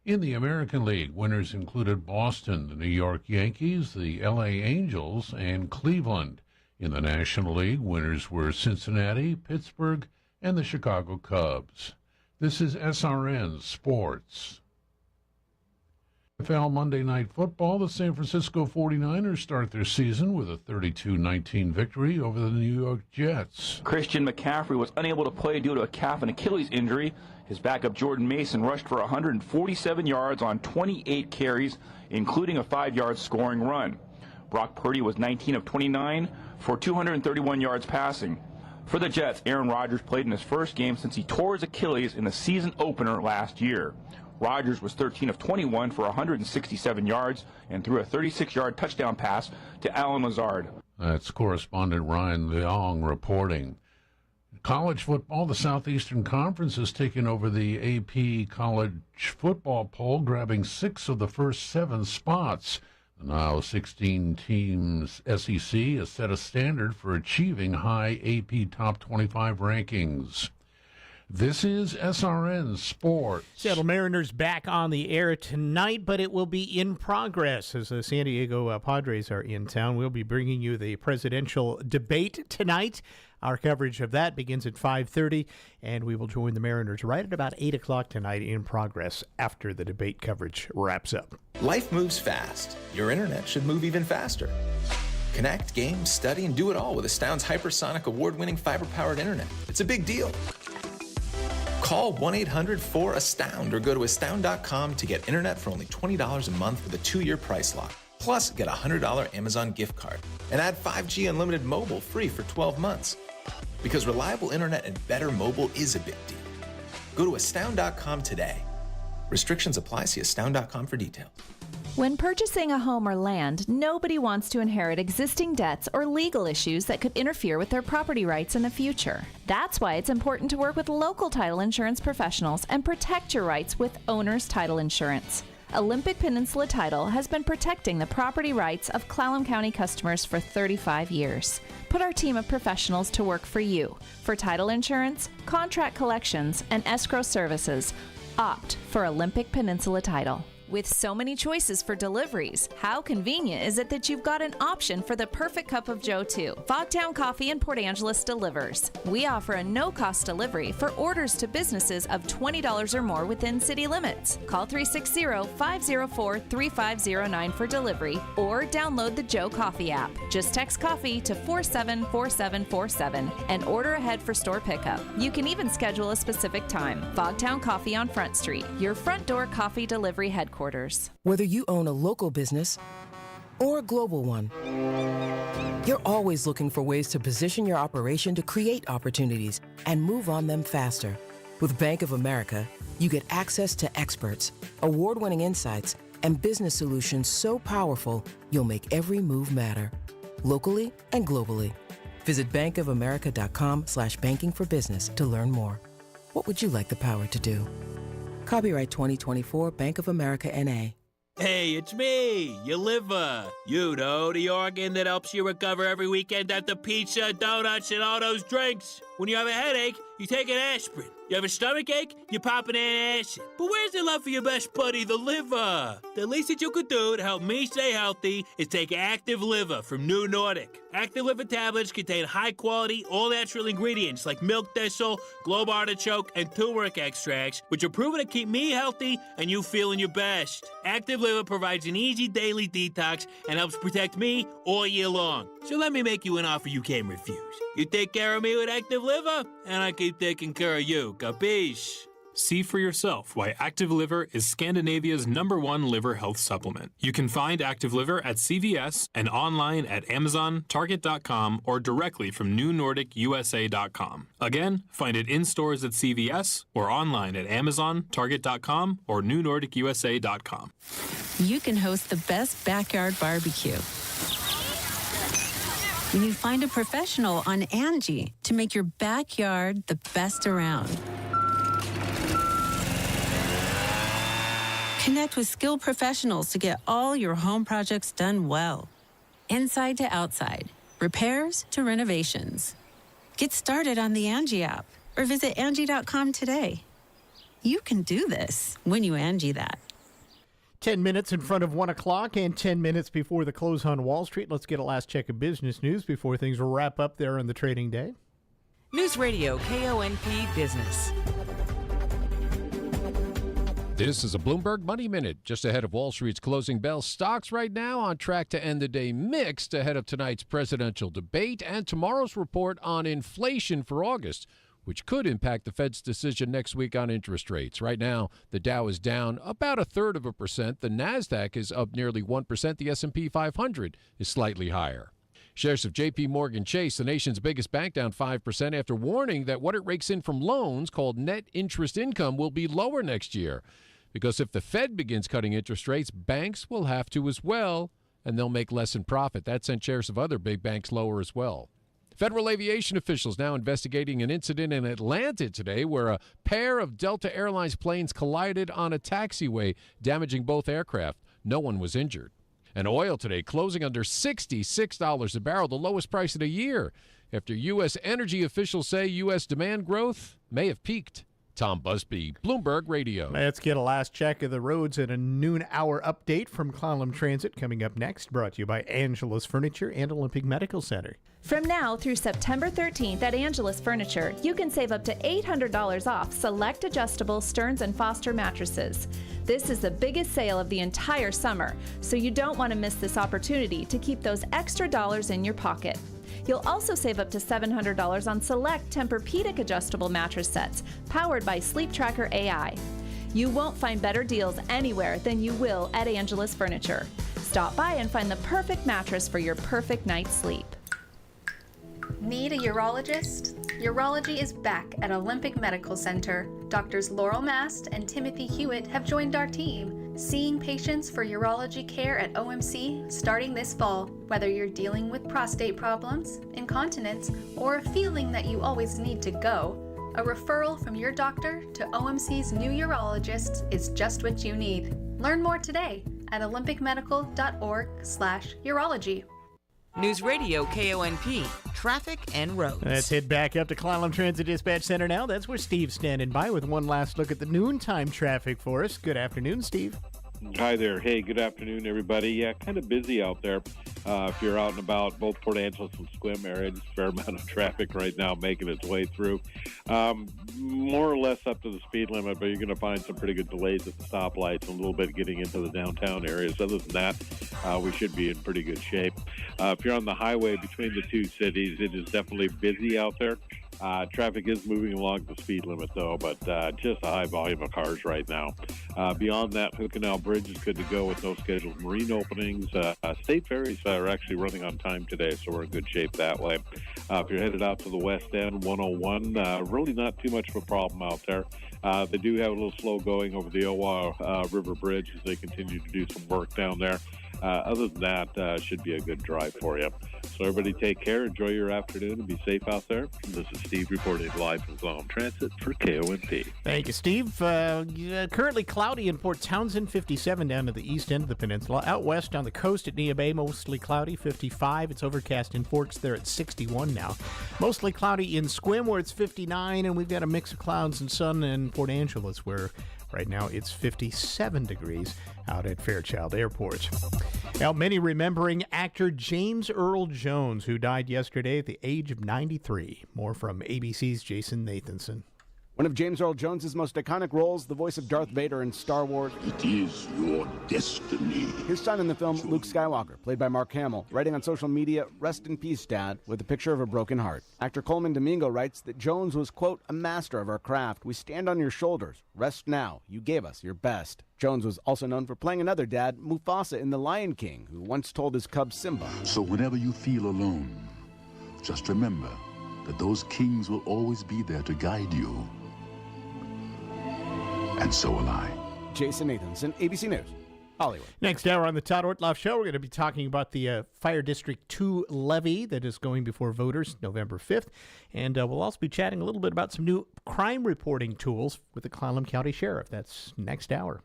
In the American League, winners included Boston, the New York Yankees, the LA Angels, and Cleveland. In the National League, winners were Cincinnati, Pittsburgh, and the Chicago Cubs. This is SRN Sports. NFL Monday Night Football, the San Francisco 49ers start their season with a 32-19 victory over the New York Jets. Christian McCaffrey was unable to play due to a calf and Achilles injury. His backup Jordan Mason rushed for 147 yards on 28 carries, including a 5-yard scoring run. Brock Purdy was 19 of 29 for 231 yards passing. For the Jets, Aaron Rodgers played in his first game since he tore his Achilles in the season opener last year. Rodgers was 13 of 21 for 167 yards and threw a 36-yard touchdown pass to Allen Lazard. That's correspondent Ryan Leong reporting. College football, the Southeastern Conference has taken over the AP College Football Poll, grabbing 6 of the first 7 spots. The now 16-team SEC has set a standard for achieving high AP Top 25 rankings. This is SRN Sports. Seattle Mariners back on the air tonight, but it will be in progress as the San Diego Padres are in town. We'll be bringing you the presidential debate tonight. Our coverage of that begins at 5:30, and we will join the Mariners right at about 8 o'clock tonight in progress after the debate coverage wraps up. Life moves fast. Your internet should move even faster. Connect, game, study, and do it all with Astound's hypersonic award-winning fiber-powered internet. It's a big deal. Call 1-800-4ASTOUND or go to astound.com to get internet for only $20 a month with a 2-year price lock. Plus, get a $100 Amazon gift card and add 5G unlimited mobile free for 12 months. Because reliable internet and better mobile is a big deal. Go to astound.com today. Restrictions apply. See astound.com for details. When purchasing a home or land, nobody wants to inherit existing debts or legal issues that could interfere with their property rights in the future. That's why it's important to work with local title insurance professionals and protect your rights with owner's title insurance. Olympic Peninsula Title has been protecting the property rights of Clallam County customers for 35 years. Put our team of professionals to work for you. For title insurance, contract collections, and escrow services, opt for Olympic Peninsula Title. With so many choices for deliveries, how convenient is it that you've got an option for the perfect cup of joe, too? Fogtown Coffee in Port Angeles delivers. We offer a no-cost delivery for orders to businesses of $20 or more within city limits. Call 360-504-3509 for delivery or download the Joe Coffee app. Just text coffee to 474747 and order ahead for store pickup. You can even schedule a specific time. Fogtown Coffee on Front Street, your front door coffee delivery headquarters. Whether you own a local business or a global one, you're always looking for ways to position your operation to create opportunities and move on them faster. With Bank of America, you get access to experts, award-winning insights, and business solutions so powerful you'll make every move matter, locally and globally. Visit bankofamerica.com/banking for business to learn more. What would you like the power to do? Copyright 2024 Bank of America, N.A. Hey, it's me, your liver. You know, the organ that helps you recover every weekend after pizza, donuts, and all those drinks. When you have a headache, you take an aspirin. You have a stomach ache, you pop an antacid. But where's the love for your best buddy, the liver? The least that you could do to help me stay healthy is take Active Liver from New Nordic. Active Liver tablets contain high-quality, all-natural ingredients like milk thistle, globe artichoke, and turmeric extracts, which are proven to keep me healthy and you feeling your best. Active Liver provides an easy daily detox and helps protect me all year long. So let me make you an offer you can't refuse. You take care of me with Active Liver, and I keep taking care of you. Capiche? See for yourself why Active Liver is Scandinavia's #1 liver health supplement. You can find Active Liver at CVS and online at Amazon, Target.com, or directly from NewNordicUSA.com. Again, find it in stores at CVS or online at Amazon, Target.com, or NewNordicUSA.com. You can host the best backyard barbecue when you find a professional on Angie to make your backyard the best around. Connect with skilled professionals to get all your home projects done well. Inside to outside, repairs to renovations. Get started on the Angie app or visit Angie.com today. You can do this when you Angie that. 10 minutes in front of 1 o'clock and 10 minutes before the close on Wall Street. Let's get a last check of business news before things wrap up there on the trading day. News Radio KONP Business. This is a Bloomberg Money Minute. Just ahead of Wall Street's closing bell, stocks right now on track to end the day mixed ahead of tonight's presidential debate and tomorrow's report on inflation for August, which could impact the Fed's decision next week on interest rates. Right now, the Dow is down about 1/3%. The Nasdaq is up nearly 1%. The S&P 500 is slightly higher. Shares of J.P. Morgan Chase, the nation's biggest bank, down 5% after warning that what it rakes in from loans, called net interest income, will be lower next year. Because if the Fed begins cutting interest rates, banks will have to as well, and they'll make less in profit. That sent shares of other big banks lower as well. Federal aviation officials now investigating an incident in Atlanta today where a pair of Delta Airlines planes collided on a taxiway, damaging both aircraft. No one was injured. And oil today closing under $66 a barrel, the lowest price in a year, after U.S. energy officials say U.S. demand growth may have peaked. Tom Busby, Bloomberg Radio. Let's get a last check of the roads and a noon hour update from Clallam Transit coming up next, brought to you by Angela's Furniture and Olympic Medical Center. From now through September 13th at Angela's Furniture, you can save up to $800 off select adjustable Stearns & Foster mattresses. This is the biggest sale of the entire summer, so you don't want to miss this opportunity to keep those extra dollars in your pocket. You'll also save up to $700 on select Tempur-Pedic adjustable mattress sets powered by Sleep Tracker AI. You won't find better deals anywhere than you will at Angela's Furniture. Stop by and find the perfect mattress for your perfect night's sleep. Need a urologist? Urology is back at Olympic Medical Center. Doctors Laurel Mast and Timothy Hewitt have joined our team, seeing patients for urology care at OMC starting this fall. Whether you're dealing with prostate problems, incontinence, or a feeling that you always need to go, a referral from your doctor to OMC's new urologist is just what you need. Learn more today at olympicmedical.org/urology. News Radio KONP, traffic and roads. Let's head back up to Clallam Transit Dispatch Center now. That's where Steve's standing by with one last look at the noontime traffic for us. Good afternoon, Steve. Hi there. Hey, good afternoon, everybody. Yeah, kind of busy out there. If you're out and about, both Port Angeles and Sequim area, just a fair amount of traffic right now making its way through. More or less up to the speed limit, but you're going to find some pretty good delays at the stoplights and a little bit getting into the downtown areas. Other than that, we should be in pretty good shape. If you're on the highway between the two cities, it is definitely busy out there. Traffic is moving along the speed limit, though, but just a high volume of cars right now. Beyond that, Hood Canal Bridge is good to go with no scheduled marine openings. State ferries are actually running on time today, so we're in good shape that way. If you're headed out to the west end, 101, really not too much of a problem out there. They do have a little slow going over the Owa River Bridge as they continue to do some work down there. Other than that, should be a good drive for you. So everybody take care, enjoy your afternoon, and be safe out there. This is Steve reporting live from Clallam Transit for KONP. Thank you, Steve. Currently cloudy in Port Townsend, 57 down to the east end of the peninsula. Out west on the coast at Nia Bay, mostly cloudy, 55. It's overcast in Forks. They're at 61 now. Mostly cloudy in Sequim, where it's 59, and we've got a mix of clouds and sun in Port Angeles, where right now it's 57 degrees out at Fairchild Airport. Now, many remembering actor James Earl Jones, who died yesterday at the age of 93. More from ABC's Jason Nathanson. One of James Earl Jones's most iconic roles, the voice of Darth Vader in Star Wars. It is your destiny. His son in the film, Luke Skywalker, played by Mark Hamill, writing on social media, "Rest in peace, Dad," with a picture of a broken heart. Actor Coleman Domingo writes that Jones was, quote, "a master of our craft. We stand on your shoulders. Rest now. You gave us your best." Jones was also known for playing another dad, Mufasa, in The Lion King, who once told his cub Simba, "So whenever you feel alone, just remember that those kings will always be there to guide you. And so will I." Jason Nathanson, ABC News, Hollywood. Next hour on the Todd Ortloff Show, we're going to be talking about the Fire District 2 levy that is going before voters November 5th. And we'll also be chatting a little bit about some new crime reporting tools with the Clallam County Sheriff. That's next hour.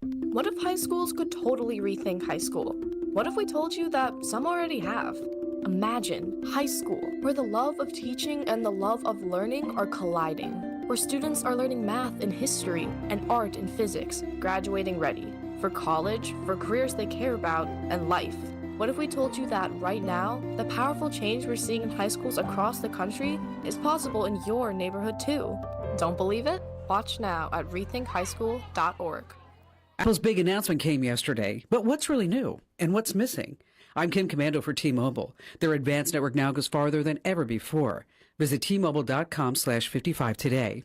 What if high schools could totally rethink high school? What if we told you that some already have? Imagine high school, where the love of teaching and the love of learning are colliding, where students are learning math and history and art and physics, graduating ready for college, for careers they care about, and life. What if we told you that right now, the powerful change we're seeing in high schools across the country is possible in your neighborhood too? Don't believe it? Watch now at rethinkhighschool.org. Apple's big announcement came yesterday, but what's really new and what's missing? I'm Kim Commando for T-Mobile. Their advanced network now goes farther than ever before. Visit T-Mobile.com/55 today.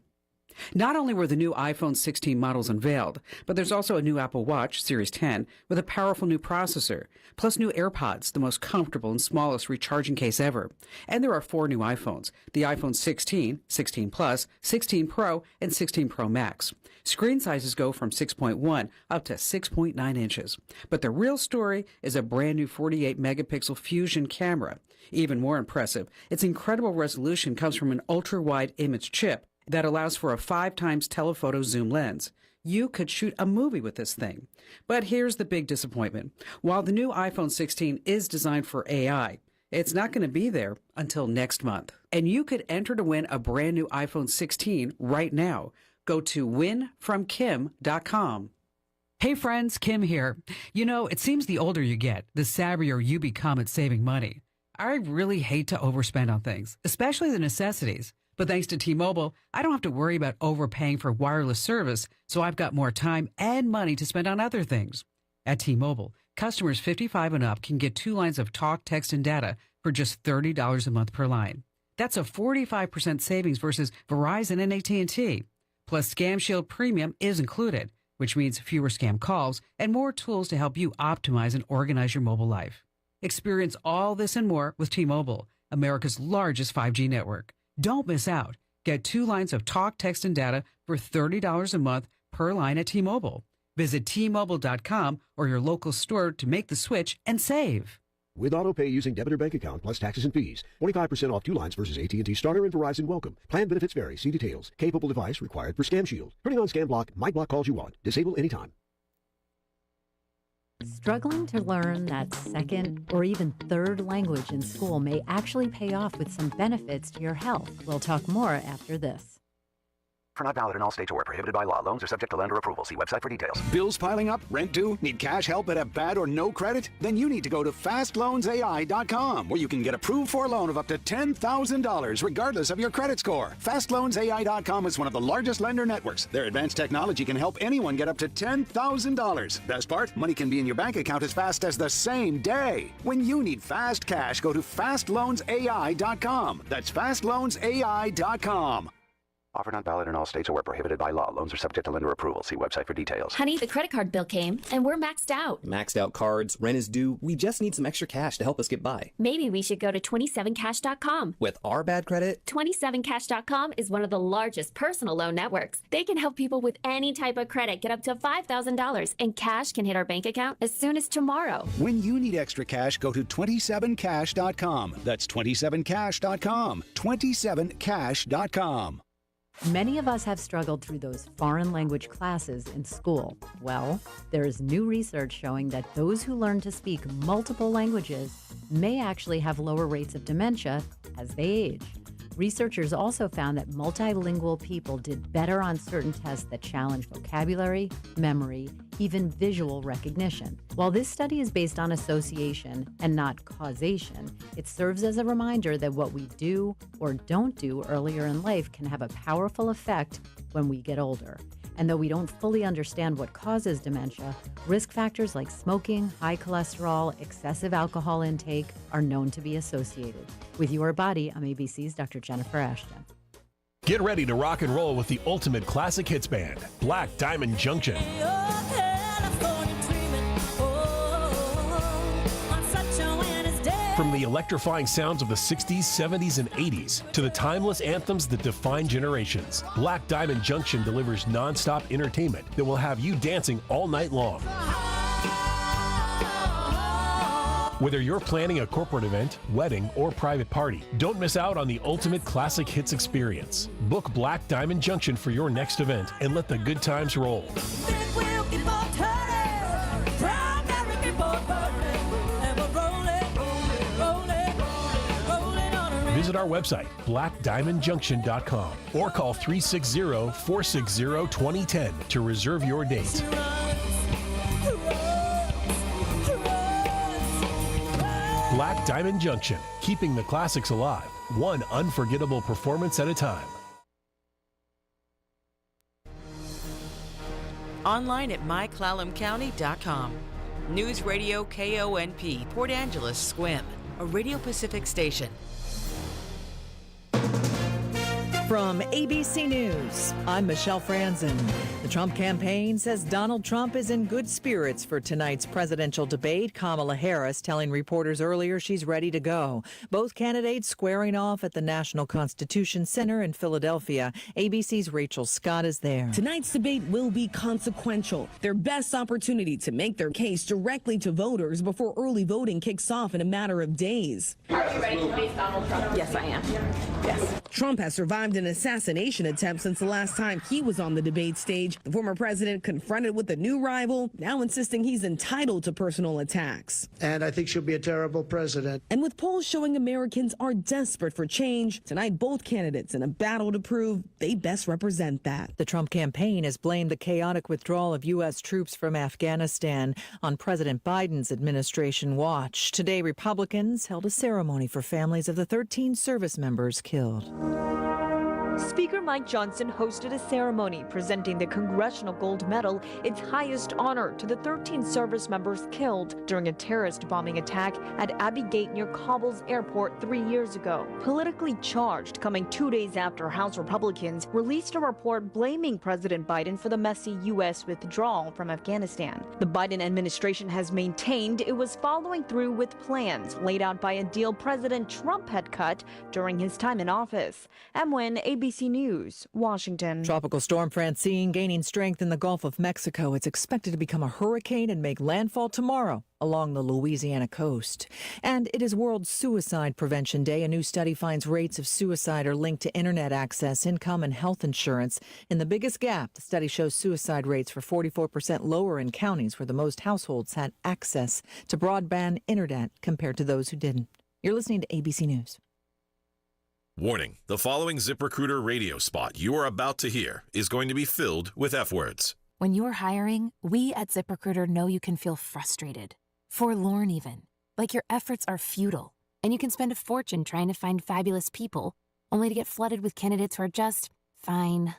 Not only were the new iPhone 16 models unveiled, but there's also a new Apple Watch Series 10 with a powerful new processor, plus new AirPods, the most comfortable and smallest recharging case ever. And there are 4 new iPhones, the iPhone 16, 16 Plus, 16 Pro, and 16 Pro Max. Screen sizes go from 6.1 up to 6.9 inches. But the real story is a brand new 48-megapixel Fusion camera. Even more impressive, its incredible resolution comes from an ultra-wide image chip that allows for a 5 times telephoto zoom lens. You could shoot a movie with this thing. But here's the big disappointment. While the new iPhone 16 is designed for AI, it's not going to be there until next month. And you could enter to win a brand new iPhone 16 right now. Go to winfromkim.com. Hey friends, Kim here. You know, it seems the older you get, the savvier you become at saving money. I really hate to overspend on things, especially the necessities. But thanks to T-Mobile, I don't have to worry about overpaying for wireless service, so I've got more time and money to spend on other things. At T-Mobile, customers 55 and up can get 2 lines of talk, text, and data for just $30 a month per line. That's a 45% savings versus Verizon and AT&T. Plus, Scam Shield Premium is included, which means fewer scam calls and more tools to help you optimize and organize your mobile life. Experience all this and more with T-Mobile, America's largest 5G network. Don't miss out. Get 2 lines of talk, text, and data for $30 a month per line at T-Mobile. Visit T-Mobile.com or your local store to make the switch and save. With AutoPay using debit or bank account plus taxes and fees. 25% off 2 lines versus AT&T Starter and Verizon Welcome. Plan benefits vary. See details. Capable device required for Scam Shield. Turning on Scam Block. My block calls you want. Disable anytime. Struggling to learn that second or even third language in school may actually pay off with some benefits to your health. We'll talk more after this. Offer not valid in all states or prohibited by law. Loans are subject to lender approval. See website for details. Bills piling up? Rent due? Need cash help but have bad or no credit? Then you need to go to FastLoansAI.com, where you can get approved for a loan of up to $10,000 regardless of your credit score. FastLoansAI.com is one of the largest lender networks. Their advanced technology can help anyone get up to $10,000. Best part? Money can be in your bank account as fast as the same day. When you need fast cash, go to FastLoansAI.com. That's FastLoansAI.com. Offer not valid in all states or where prohibited by law. Loans are subject to lender approval. See website for details. Honey, the credit card bill came, and we're maxed out. Maxed out cards, rent is due. We just need some extra cash to help us get by. Maybe we should go to 27cash.com. With our bad credit? 27cash.com is one of the largest personal loan networks. They can help people with any type of credit get up to $5,000, and cash can hit our bank account as soon as tomorrow. When you need extra cash, go to 27cash.com. That's 27cash.com. 27cash.com. Many of us have struggled through those foreign language classes in school. Well, there is new research showing that those who learn to speak multiple languages may actually have lower rates of dementia as they age. Researchers also found that multilingual people did better on certain tests that challenge vocabulary, memory, even visual recognition. While this study is based on association and not causation, it serves as a reminder that what we do or don't do earlier in life can have a powerful effect when we get older. And though we don't fully understand what causes dementia, risk factors like smoking, high cholesterol, excessive alcohol intake are known to be associated. With Your Body, I'm ABC's Dr. Jennifer Ashton. Get ready to rock and roll with the ultimate classic hits band, Black Diamond Junction. From the electrifying sounds of the 60s, 70s, and 80s to the timeless anthems that define generations, Black Diamond Junction delivers non-stop entertainment that will have you dancing all night long. Whether you're planning a corporate event, wedding, or private party, don't miss out on the ultimate classic hits experience. Book Black Diamond Junction for your next event and let the good times roll. Visit our website, blackdiamondjunction.com, or call 360-460-2010 to reserve your date. Black Diamond Junction, keeping the classics alive, one unforgettable performance at a time. Online at myclallamcounty.com. News Radio KONP, Port Angeles, Squim, a Radio Pacific station. From ABC News, I'm Michelle Franzen. The Trump campaign says Donald Trump is in good spirits for tonight's presidential debate. Kamala Harris telling reporters earlier she's ready to go. Both candidates squaring off at the National Constitution Center in Philadelphia. ABC's Rachel Scott is there. Tonight's debate will be consequential. Their best opportunity to make their case directly to voters before early voting kicks off in a matter of days. Are you ready to face Donald Trump? Yes, I am. Yes. Trump has survived an assassination attempt since the last time he was on the debate stage. The former president confronted with a new rival, now insisting he's entitled to personal attacks. And I think she'll be a terrible president. And with polls showing Americans are desperate for change, tonight both candidates in a battle to prove they best represent that. The Trump campaign has blamed the chaotic withdrawal of U.S. troops from Afghanistan on President Biden's administration watch. Today, Republicans held a ceremony for families of the 13 service members killed. Speaker Mike Johnson hosted a ceremony presenting the Congressional Gold Medal, its highest honor, to the 13 service members killed during a terrorist bombing attack at Abbey Gate near Kabul's airport 3 years ago. Politically charged, coming 2 days after House Republicans released a report blaming President Biden for the messy U.S. withdrawal from Afghanistan. The Biden administration has maintained it was following through with plans laid out by a deal President Trump had cut during his time in office. And when ABC News, Washington. Tropical storm Francine gaining strength in the Gulf of Mexico. It's expected to become a hurricane and make landfall tomorrow along the Louisiana coast. And it is World Suicide Prevention Day. A new study finds rates of suicide are linked to internet access, income, and health insurance. In the biggest gap, the study shows suicide rates were 44% lower in counties where the most households had access to broadband internet compared to those who didn't. You're listening to ABC News. Warning, the following ZipRecruiter radio spot you are about to hear is going to be filled with F words. When you're hiring, we at ZipRecruiter know you can feel frustrated, forlorn even, like your efforts are futile, and you can spend a fortune trying to find fabulous people, only to get flooded with candidates who are just fine.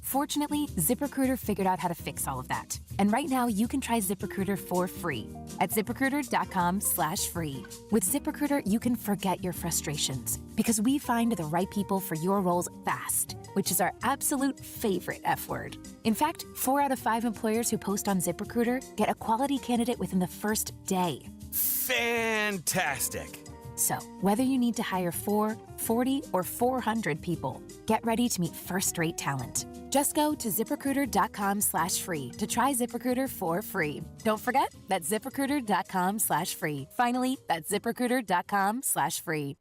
Fortunately, ZipRecruiter figured out how to fix all of that. And right now, you can try ZipRecruiter for free at ZipRecruiter.com/free. With ZipRecruiter, you can forget your frustrations because we find the right people for your roles fast, which is our absolute favorite F word. In fact, 4 out of 5 employers who post on ZipRecruiter get a quality candidate within the first day. Fantastic. So, whether you need to hire 4, 40, or 400 people, get ready to meet first-rate talent. Just go to ZipRecruiter.com/free to try ZipRecruiter for free. Don't forget, that's ZipRecruiter.com/free. Finally, that's ZipRecruiter.com/free.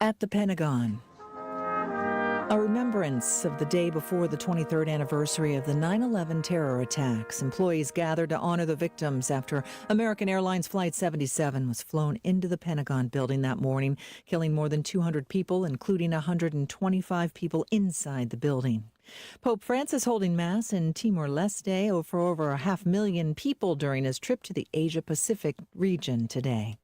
At the Pentagon. A remembrance of the day before the 23rd anniversary of the 9/11 terror attacks. Employees gathered to honor the victims after American Airlines Flight 77 was flown into the Pentagon building that morning, killing more than 200 people, including 125 people inside the building. Pope Francis holding Mass in Timor-Leste for over 500,000 people during his trip to the Asia-Pacific region today.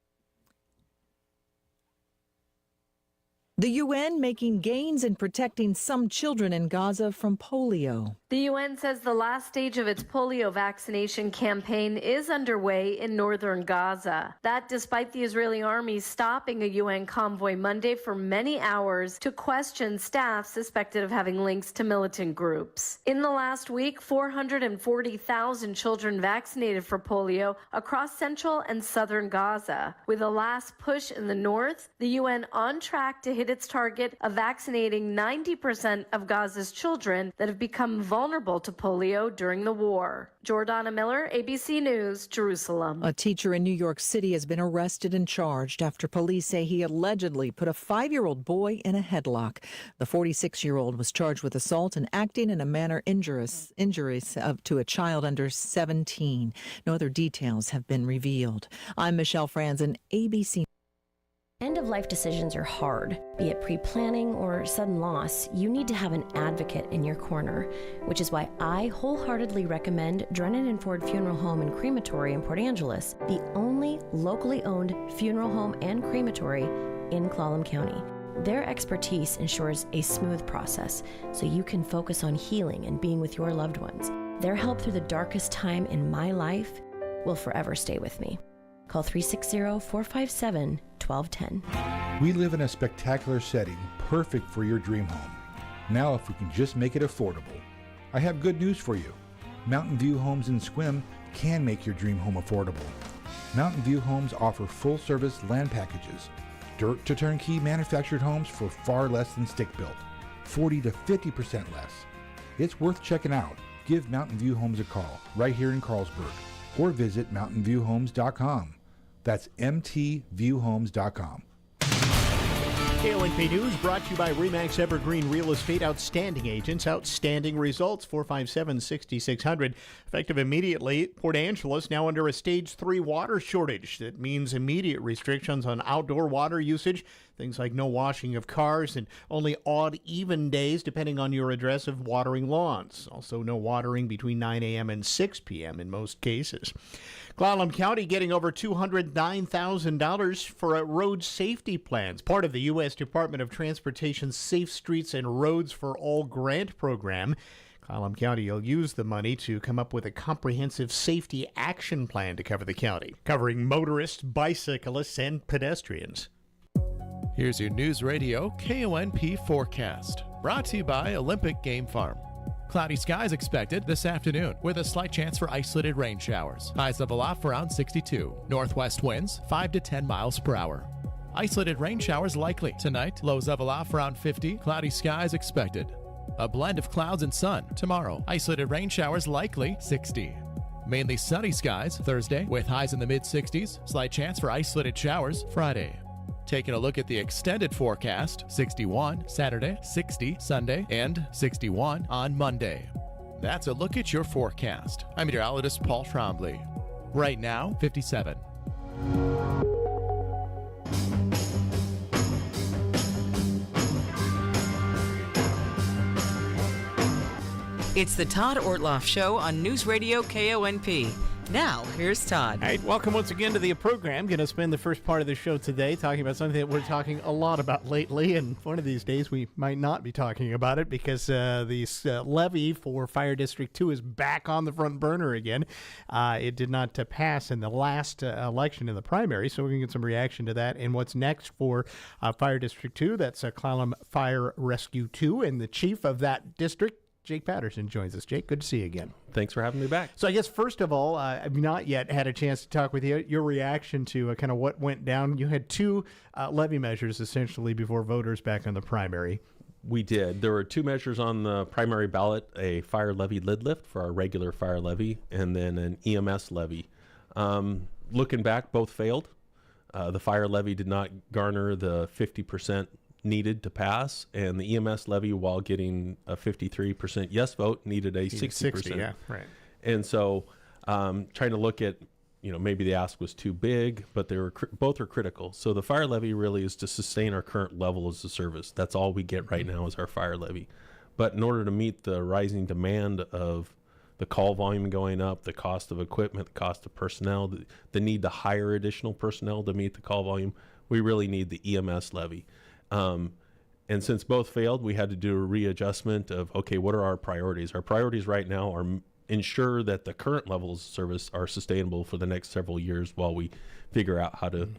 The UN making gains in protecting some children in Gaza from polio. The UN says the last stage of its polio vaccination campaign is underway in northern Gaza. That despite the Israeli army stopping a UN convoy Monday for many hours to question staff suspected of having links to militant groups. In the last week, 440,000 children vaccinated for polio across central and southern Gaza. With a last push in the north, the UN on track to hit its target of vaccinating 90% of Gaza's children that have become vulnerable to polio during the war. Jordana Miller, ABC News, Jerusalem. A teacher in New York City has been arrested and charged after police say he allegedly put a 5-year-old boy in a headlock. The 46-year-old was charged with assault and acting in a manner injurious to a child under 17. No other details have been revealed. I'm Michelle Franzen, ABC. End-of-life decisions are hard. Be it pre-planning or sudden loss, you need to have an advocate in your corner, which is why I wholeheartedly recommend Drennan and Ford Funeral Home and Crematory in Port Angeles, the only locally owned funeral home and crematory in Clallam County. Their expertise ensures a smooth process so you can focus on healing and being with your loved ones. Their help through the darkest time in my life will forever stay with me. Call 360-457-1210. We live in a spectacular setting, perfect for your dream home. Now, if we can just make it affordable. I have good news for you. Mountain View Homes in Sequim can make your dream home affordable. Mountain View Homes offer full-service land packages, dirt to turnkey manufactured homes for far less than stick-built, 40 to 50% less. It's worth checking out. Give Mountain View Homes a call right here in Carlsberg or visit mountainviewhomes.com. That's mtviewhomes.com. KONP News brought to you by RE/MAX Evergreen Real Estate. Outstanding agents, outstanding results. 457-6600. Effective immediately. Port Angeles now under a Stage 3 water shortage. That means immediate restrictions on outdoor water usage. Things like no washing of cars and only odd, even days, depending on your address, of watering lawns. Also, no watering between 9 a.m. and 6 p.m. in most cases. Clallam County getting over $209,000 for road safety plans, part of the U.S. Department of Transportation's Safe Streets and Roads for All grant program. Clallam County will use the money to come up with a comprehensive safety action plan to cover the county, covering motorists, bicyclists, and pedestrians. Here's your News Radio KONP forecast, brought to you by Olympic Game Farm. Cloudy skies expected this afternoon with a slight chance for isolated rain showers. Highs level off around 62. Northwest winds 5 to 10 miles per hour. Isolated rain showers likely tonight. Lows level off around 50. Cloudy skies expected. A blend of clouds and sun tomorrow. Isolated rain showers likely 60. Mainly sunny skies Thursday with highs in the mid-60s. Slight chance for isolated showers Friday. Taking a look at the extended forecast, 61 Saturday, 60 Sunday, and 61 on Monday. That's a look at your forecast. I'm meteorologist Paul Trombley. Right now, 57. It's the Todd Ortloff Show on News Radio KONP. Now, here's Todd. All right, welcome once again to the program. Going to spend the first part of the show today talking about something that we're talking a lot about lately, and one of these days we might not be talking about it because the levy for Fire District 2 is back on the front burner again. It did not pass in the last election in the primary, so we're going to get some reaction to that. And what's next for Fire District 2, that's Clallam Fire Rescue 2, and the chief of that district, Jake Patterson, joins us. Jake, good to see you again. Thanks for having me back. So I guess, first of all, I've not yet had a chance to talk with you. Your reaction to kind of what went down. You had two levy measures, essentially, before voters back on the primary. We did. There were two measures on the primary ballot, a fire levy lid lift for our regular fire levy, and then an EMS levy. Looking back, both failed. The fire levy did not garner the 50% needed to pass, and the EMS levy, while getting a 53% yes vote, needed a 60%. 60, yeah, right. And so trying to look at, maybe the ask was too big, but they were both are critical. So the fire levy really is to sustain our current level as a service. That's all we get right now is our fire levy. But in order to meet the rising demand of the call volume going up, the cost of equipment, the cost of personnel, the need to hire additional personnel to meet the call volume, we really need the EMS levy. And since both failed, we had to do a readjustment of, okay, what are our priorities? Our priorities right now are ensure that the current levels of service are sustainable for the next several years while we figure out how to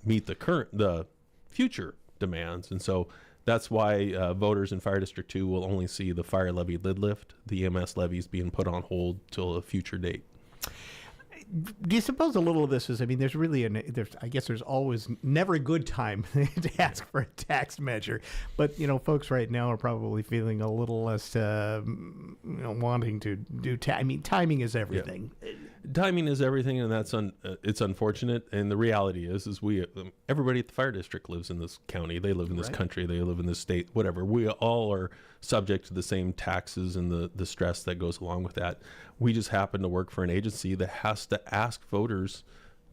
meet the future demands. And so that's why voters in Fire District 2 will only see the fire levy lid lift, the EMS levies being put on hold till a future date. Do you suppose a little of this is, there's really, I guess there's always never a good time to ask for a tax measure, but, folks right now are probably feeling a little less, wanting to do, timing is everything. Yeah. Timing is everything, and that's it's unfortunate. And the reality is everybody at the fire district lives in this county. They live in this country. They live in this state, whatever. We all are subject to the same taxes and the stress that goes along with that. We just happen to work for an agency that has to ask voters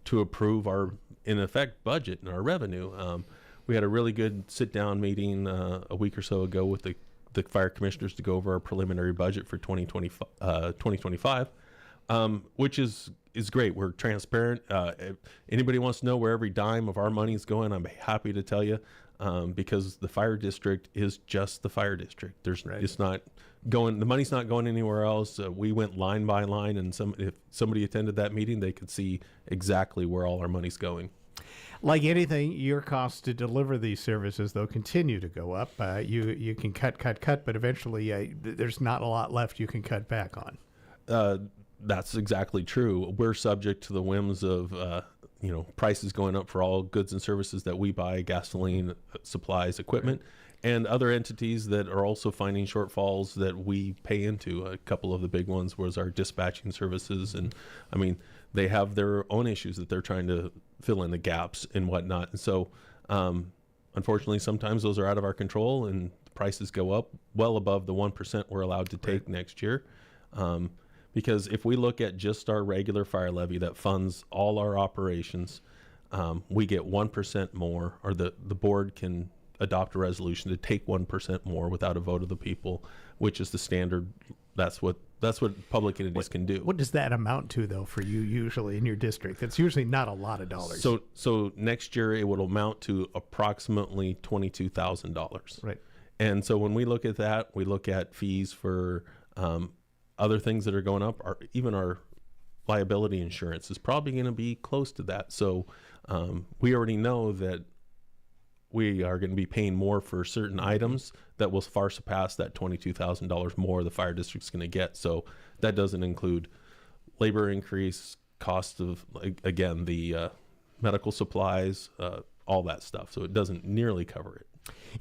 to approve our, in effect, budget and our revenue. We had a really good sit-down meeting a week or so ago with the fire commissioners to go over our preliminary budget for 2025. Which is great. We're transparent. If anybody wants to know where every dime of our money is going, I'm happy to tell you, because the fire district is just the fire district. It's not going. The money's not going anywhere else. We went line by line, and if somebody attended that meeting, they could see exactly where all our money's going. Like anything, your costs to deliver these services, though, continue to go up. You can cut, but eventually there's not a lot left you can cut back on. That's exactly true. We're subject to the whims of, prices going up for all goods and services that we buy, gasoline, supplies, equipment, and other entities that are also finding shortfalls that we pay into. A couple of the big ones was our dispatching services. And they have their own issues that they're trying to fill in the gaps and whatnot. And so, unfortunately, sometimes those are out of our control and the prices go up well above the 1% we're allowed to take next year. Because if we look at just our regular fire levy that funds all our operations, we get 1% more, or the board can adopt a resolution to take 1% more without a vote of the people, which is the standard. That's what public entities can do. What does that amount to, though, for you usually in your district? That's usually not a lot of dollars. So next year it will amount to approximately $22,000. Right. And so when we look at that, we look at fees for other things that are going up. Even our liability insurance is probably going to be close to that. So we already know that we are going to be paying more for certain items that will far surpass that $22,000 more the fire district's going to get. So that doesn't include labor increase, cost of, again, the medical supplies, all that stuff. So it doesn't nearly cover it.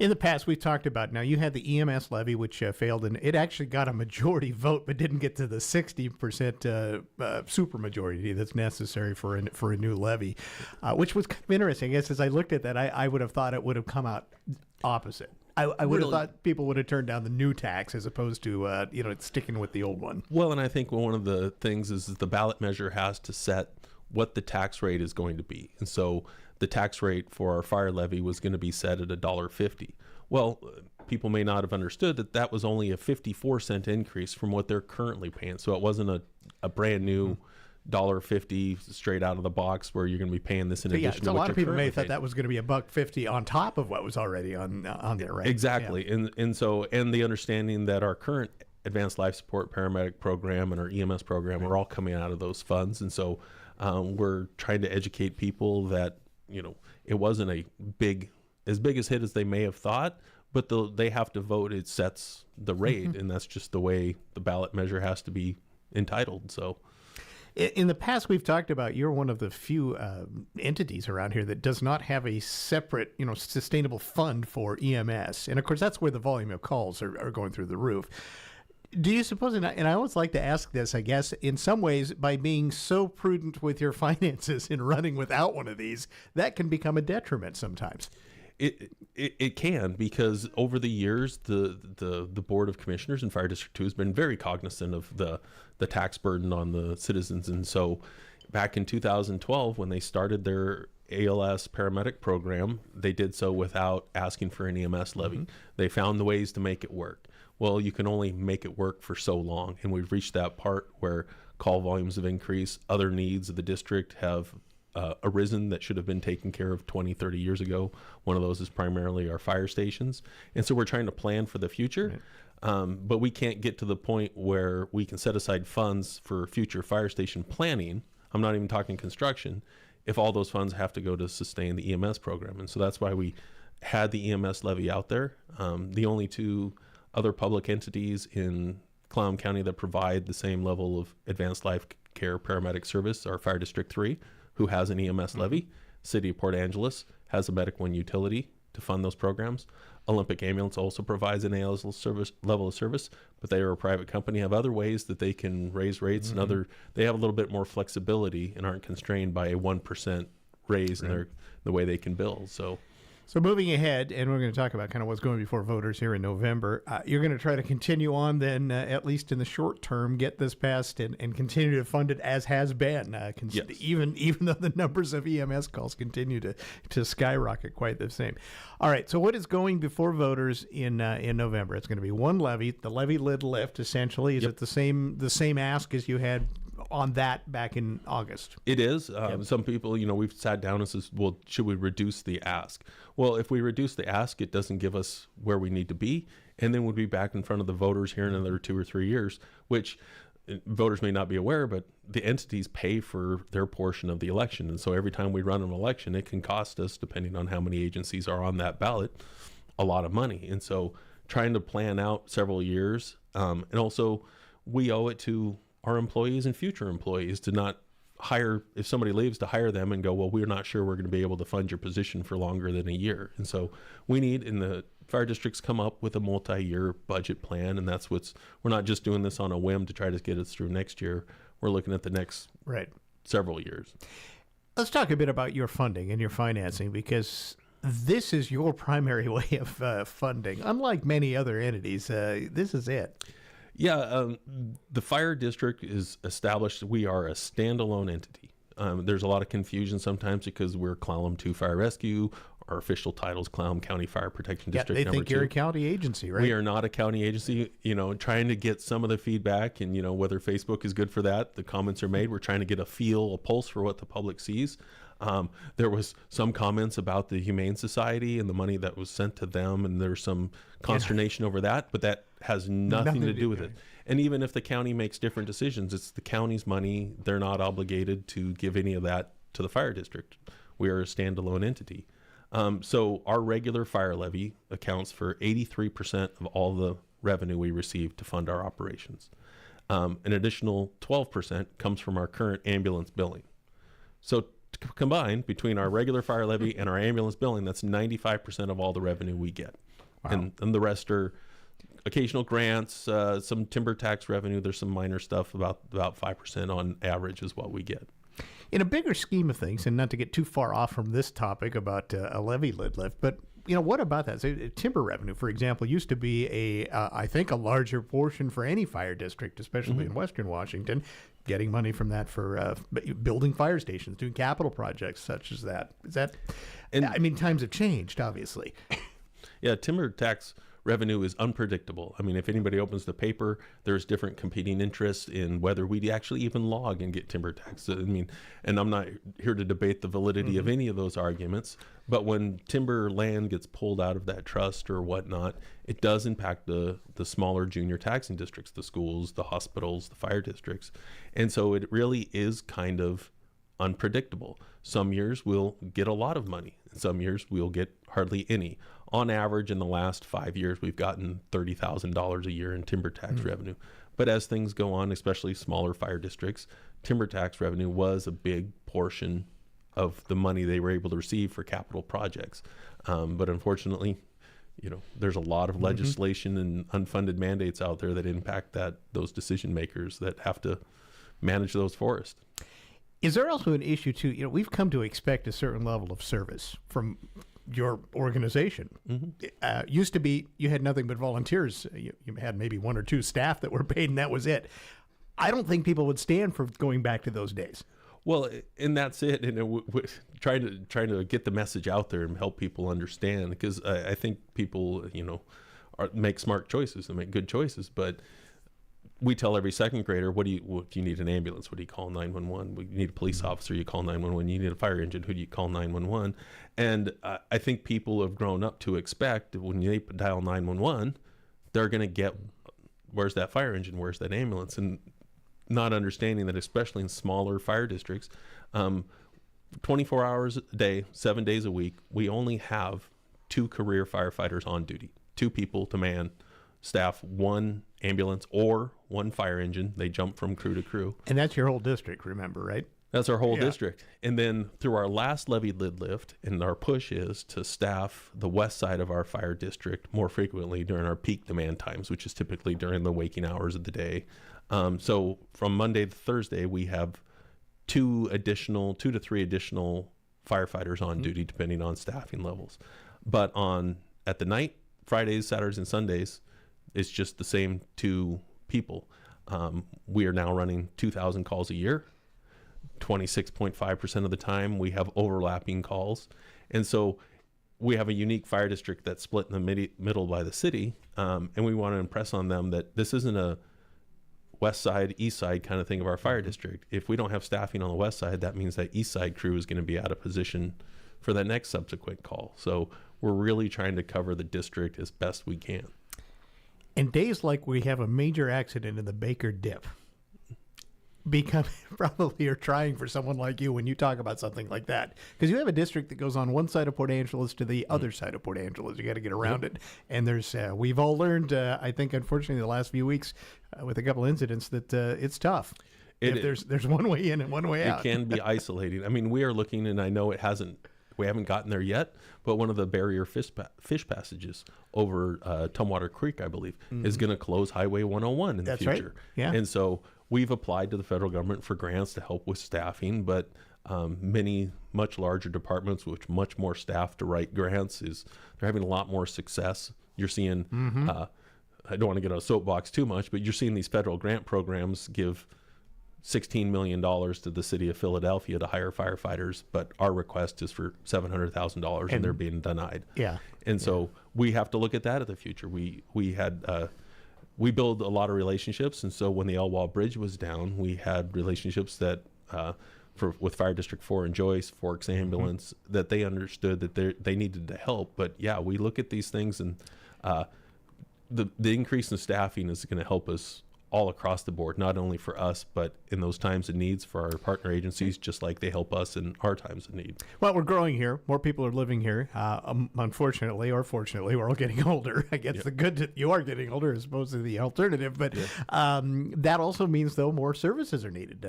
In the past, we've talked about, now you had the EMS levy, which failed, and it actually got a majority vote, but didn't get to the 60% supermajority that's necessary for a new levy, which was kind of interesting. I guess as I looked at that, I would have thought it would have come out opposite. I would have thought people would have turned down the new tax as opposed to sticking with the old one. Well, and I think one of the things is that the ballot measure has to set what the tax rate is going to be, and so the tax rate for our fire levy was going to be set at $1.50. Well, people may not have understood that was only a 54-cent increase from what they're currently paying. So it wasn't a brand new $1.50 straight out of the box where you're going to be paying this in addition to what a lot of people may have thought paying. that was going to be $1.50 on top of what was already on there, right? Exactly. Yeah. And the understanding that our current advanced life support paramedic program and our EMS program are all coming out of those funds. And so we're trying to educate people that it wasn't as big a hit as they may have thought, but they have to vote. It sets the rate, and that's just the way the ballot measure has to be entitled. So, in the past, we've talked about you're one of the few entities around here that does not have a separate, sustainable fund for EMS, and of course that's where the volume of calls are going through the roof. Do you suppose, and I always like to ask this, I guess, in some ways, by being so prudent with your finances in running without one of these, that can become a detriment sometimes? It can, because over the years the Board of Commissioners in Fire District 2 has been very cognizant of the tax burden on the citizens. And so back in 2012, when they started their ALS paramedic program, they did so without asking for an EMS levy. Mm-hmm. They found the ways to make it work. Well, you can only make it work for so long, and we've reached that part where call volumes have increased, other needs of the district have arisen that should have been taken care of 20, 30 years ago. One of those is primarily our fire stations. And so we're trying to plan for the future, right. But we can't get to the point where we can set aside funds for future fire station planning. I'm not even talking construction, if all those funds have to go to sustain the EMS program. And so that's why we had the EMS levy out there. The only two other public entities in Clallam County that provide the same level of advanced life care paramedic service are Fire District 3, who has an EMS levy. City of Port Angeles has a Medic One utility to fund those programs. Olympic Ambulance also provides an ALS level of service, but they are a private company, have other ways that they can raise rates, and they have a little bit more flexibility and aren't constrained by a 1% raise in the way they can bill. So moving ahead, and we're going to talk about kind of what's going before voters here in November, you're going to try to continue on then, at least in the short term, get this passed and continue to fund it as has been, yes. even though the numbers of EMS calls continue to skyrocket quite the same. All right, so what is going before voters in November? It's going to be one levy, the levy lid lift, essentially. Is it the same ask as you had on that back in August? It is. Some people, we've sat down and says, well, should we reduce the ask? Well, if we reduce the ask, it doesn't give us where we need to be. And then we'll be back in front of the voters here in another 2 or 3 years, which voters may not be aware, but the entities pay for their portion of the election. And so every time we run an election, it can cost us, depending on how many agencies are on that ballot, a lot of money. And so trying to plan out several years, and also we owe it to our employees and future employees to not hire, if somebody leaves, to hire them and go, well, we're not sure we're going to be able to fund your position for longer than a year. And so we need, in the fire districts, come up with a multi-year budget plan. And that's we're not just doing this on a whim to try to get us through next year. We're looking at the next several years. Let's talk a bit about your funding and your financing, because this is your primary way of funding. Unlike many other entities, this is it. Yeah, the fire district is established. We are a standalone entity. There's a lot of confusion sometimes because we're Clallam 2 Fire Rescue. Our official title is Clallam County Fire Protection District they number 2. think you're a county agency, right? We are not a county agency. Trying to get some of the feedback, and whether Facebook is good for that. The comments are made. We're trying to get a pulse for what the public sees. There was some comments about the Humane Society and the money that was sent to them, and there's some consternation over that, but that has nothing to do with it. And even if the county makes different decisions, it's the county's money. They're not obligated to give any of that to the fire district. We are a standalone entity. So our regular fire levy accounts for 83% of all the revenue we receive to fund our operations. An additional 12% comes from our current ambulance billing. So combined between our regular fire levy and our ambulance billing, that's 95% of all the revenue we get. Wow. And the rest are occasional grants, some timber tax revenue. There's some minor stuff, about 5% on average is what we get. In a bigger scheme of things, and not to get too far off from this topic about a levy lid lift, but what about that? So, timber revenue, for example, used to be I think a larger portion for any fire district, especially in Western Washington, getting money from that for building fire stations, doing capital projects such as that. Times have changed, obviously. Yeah, timber tax revenue is unpredictable. If anybody opens the paper, there's different competing interests in whether we actually even log and get timber tax. And I'm not here to debate the validity of any of those arguments, but when timber land gets pulled out of that trust or whatnot, it does impact the smaller junior taxing districts, the schools, the hospitals, the fire districts. And so it really is kind of unpredictable. Some years we'll get a lot of money. Some years we'll get hardly any. On average, in the last 5 years, we've gotten $30,000 a year in timber tax revenue. But as things go on, especially smaller fire districts, timber tax revenue was a big portion of the money they were able to receive for capital projects. But unfortunately, there's a lot of legislation and unfunded mandates out there that impact those decision makers that have to manage those forests. Is there also an issue too? We've come to expect a certain level of service from your organization. Used to be you had nothing but volunteers. You had maybe one or two staff that were paid, and that was it. I don't think people would stand for going back to those days. Well, and that's it. And trying to get the message out there and help people understand, because I think people, make smart choices and make good choices. But we tell every second grader, do you need an ambulance? What do you call 911? You need a police officer, you call 911. You need a fire engine, who do you call 911? And I think people have grown up to expect when they dial 911, they're going to get, where's that fire engine? Where's that ambulance? And not understanding that, especially in smaller fire districts, 24 hours a day, 7 days a week, we only have 2 career firefighters on duty, 2 people to man staff 1 ambulance or 1 fire engine. They jump from crew to crew. And that's your whole district, remember, right? That's our whole district. And then through our last levy lid lift, and our push is to staff the west side of our fire district more frequently during our peak demand times, which is typically during the waking hours of the day. So from Monday to Thursday, we have 2 to 3 additional firefighters on duty, depending on staffing levels. But at the night, Fridays, Saturdays, and Sundays, it's just the same 2 people. We are now running 2,000 calls a year. 26.5% of the time we have overlapping calls. And so we have a unique fire district that's split in the middle by the city. And we want to impress on them that this isn't a west side, east side kind of thing of our fire district. If we don't have staffing on the west side, that means that east side crew is going to be out of position for that next subsequent call. So we're really trying to cover the district as best we can. And days like we have a major accident in the Baker Dip probably are trying for someone like you when you talk about something like that, because you have a district that goes on one side of Port Angeles to the other side of Port Angeles. You got to get around it, and there's we've all learned, I think, unfortunately, the last few weeks with a couple incidents that it's tough. There's one way in and one way out. It can be isolating. I mean, we are looking, and I know we haven't gotten there yet, but one of the barrier fish passages over Tumwater Creek, I believe, is going to close Highway 101 in the future. Right. Yeah. And so we've applied to the federal government for grants to help with staffing, but many much larger departments with much more staff to write grants they're having a lot more success. You're seeing, I don't want to get on a soapbox too much, but you're seeing these federal grant programs give $16 million to the city of Philadelphia to hire firefighters, but our request is for $700,000 and they're being denied. Yeah. And so we have to look at that in the future. We build a lot of relationships, and so when the Elwha Bridge was down, we had relationships that with Fire District 4 and Joyce, Forks Ambulance, that they understood that they needed to help. But yeah, we look at these things, and the increase in staffing is going to help us all across the board, not only for us, but in those times of needs for our partner agencies, just like they help us in our times of need. Well, we're growing here. More people are living here. Unfortunately, or fortunately, we're all getting older. I guess the good that you are getting older as opposed to the alternative. But that also means, though, more services are needed.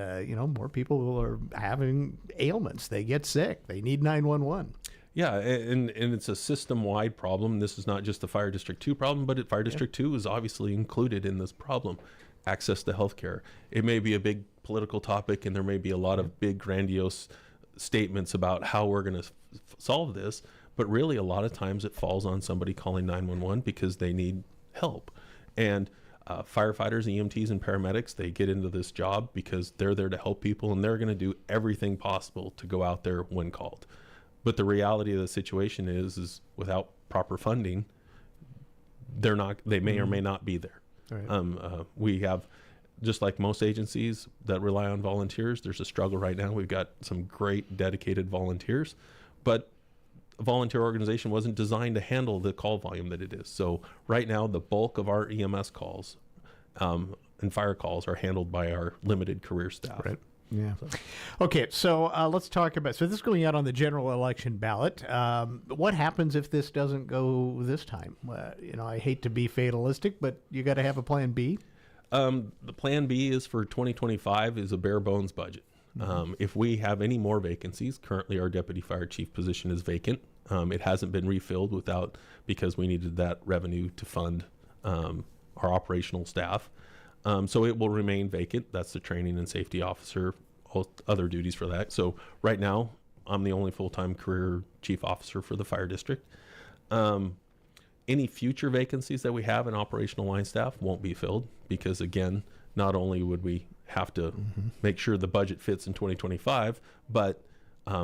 More people are having ailments. They get sick. They need 911. Yeah, and it's a system-wide problem. This is not just the Fire District 2 problem, but Fire District 2 is obviously included in this problem. Access to health care. It may be a big political topic, and there may be a lot of big, grandiose statements about how we're going to solve this, but really a lot of times it falls on somebody calling 911 because they need help. And firefighters, EMTs, and paramedics, they get into this job because they're there to help people, and they're going to do everything possible to go out there when called. But the reality of the situation is without proper funding, they may or may not be there. Right. We have, just like most agencies that rely on volunteers, there's a struggle right now. We've got some great dedicated volunteers, but a volunteer organization wasn't designed to handle the call volume that it is. So right now, the bulk of our EMS calls and fire calls are handled by our limited career staff. Right. Yeah. Okay, so let's talk about, so this is going out on the general election ballot. What happens if this doesn't go this time? I hate to be fatalistic, but you got to have a plan B. The plan B is for 2025 is a bare bones budget. If we have any more vacancies, currently our deputy fire chief position is vacant. It hasn't been refilled because we needed that revenue to fund our operational staff. So it will remain vacant. That's the training and safety officer, all other duties for that. So right now, I'm the only full-time career chief officer for the fire district. Any future vacancies that we have in operational line staff won't be filled because, again, not only would we have to make sure the budget fits in 2025, but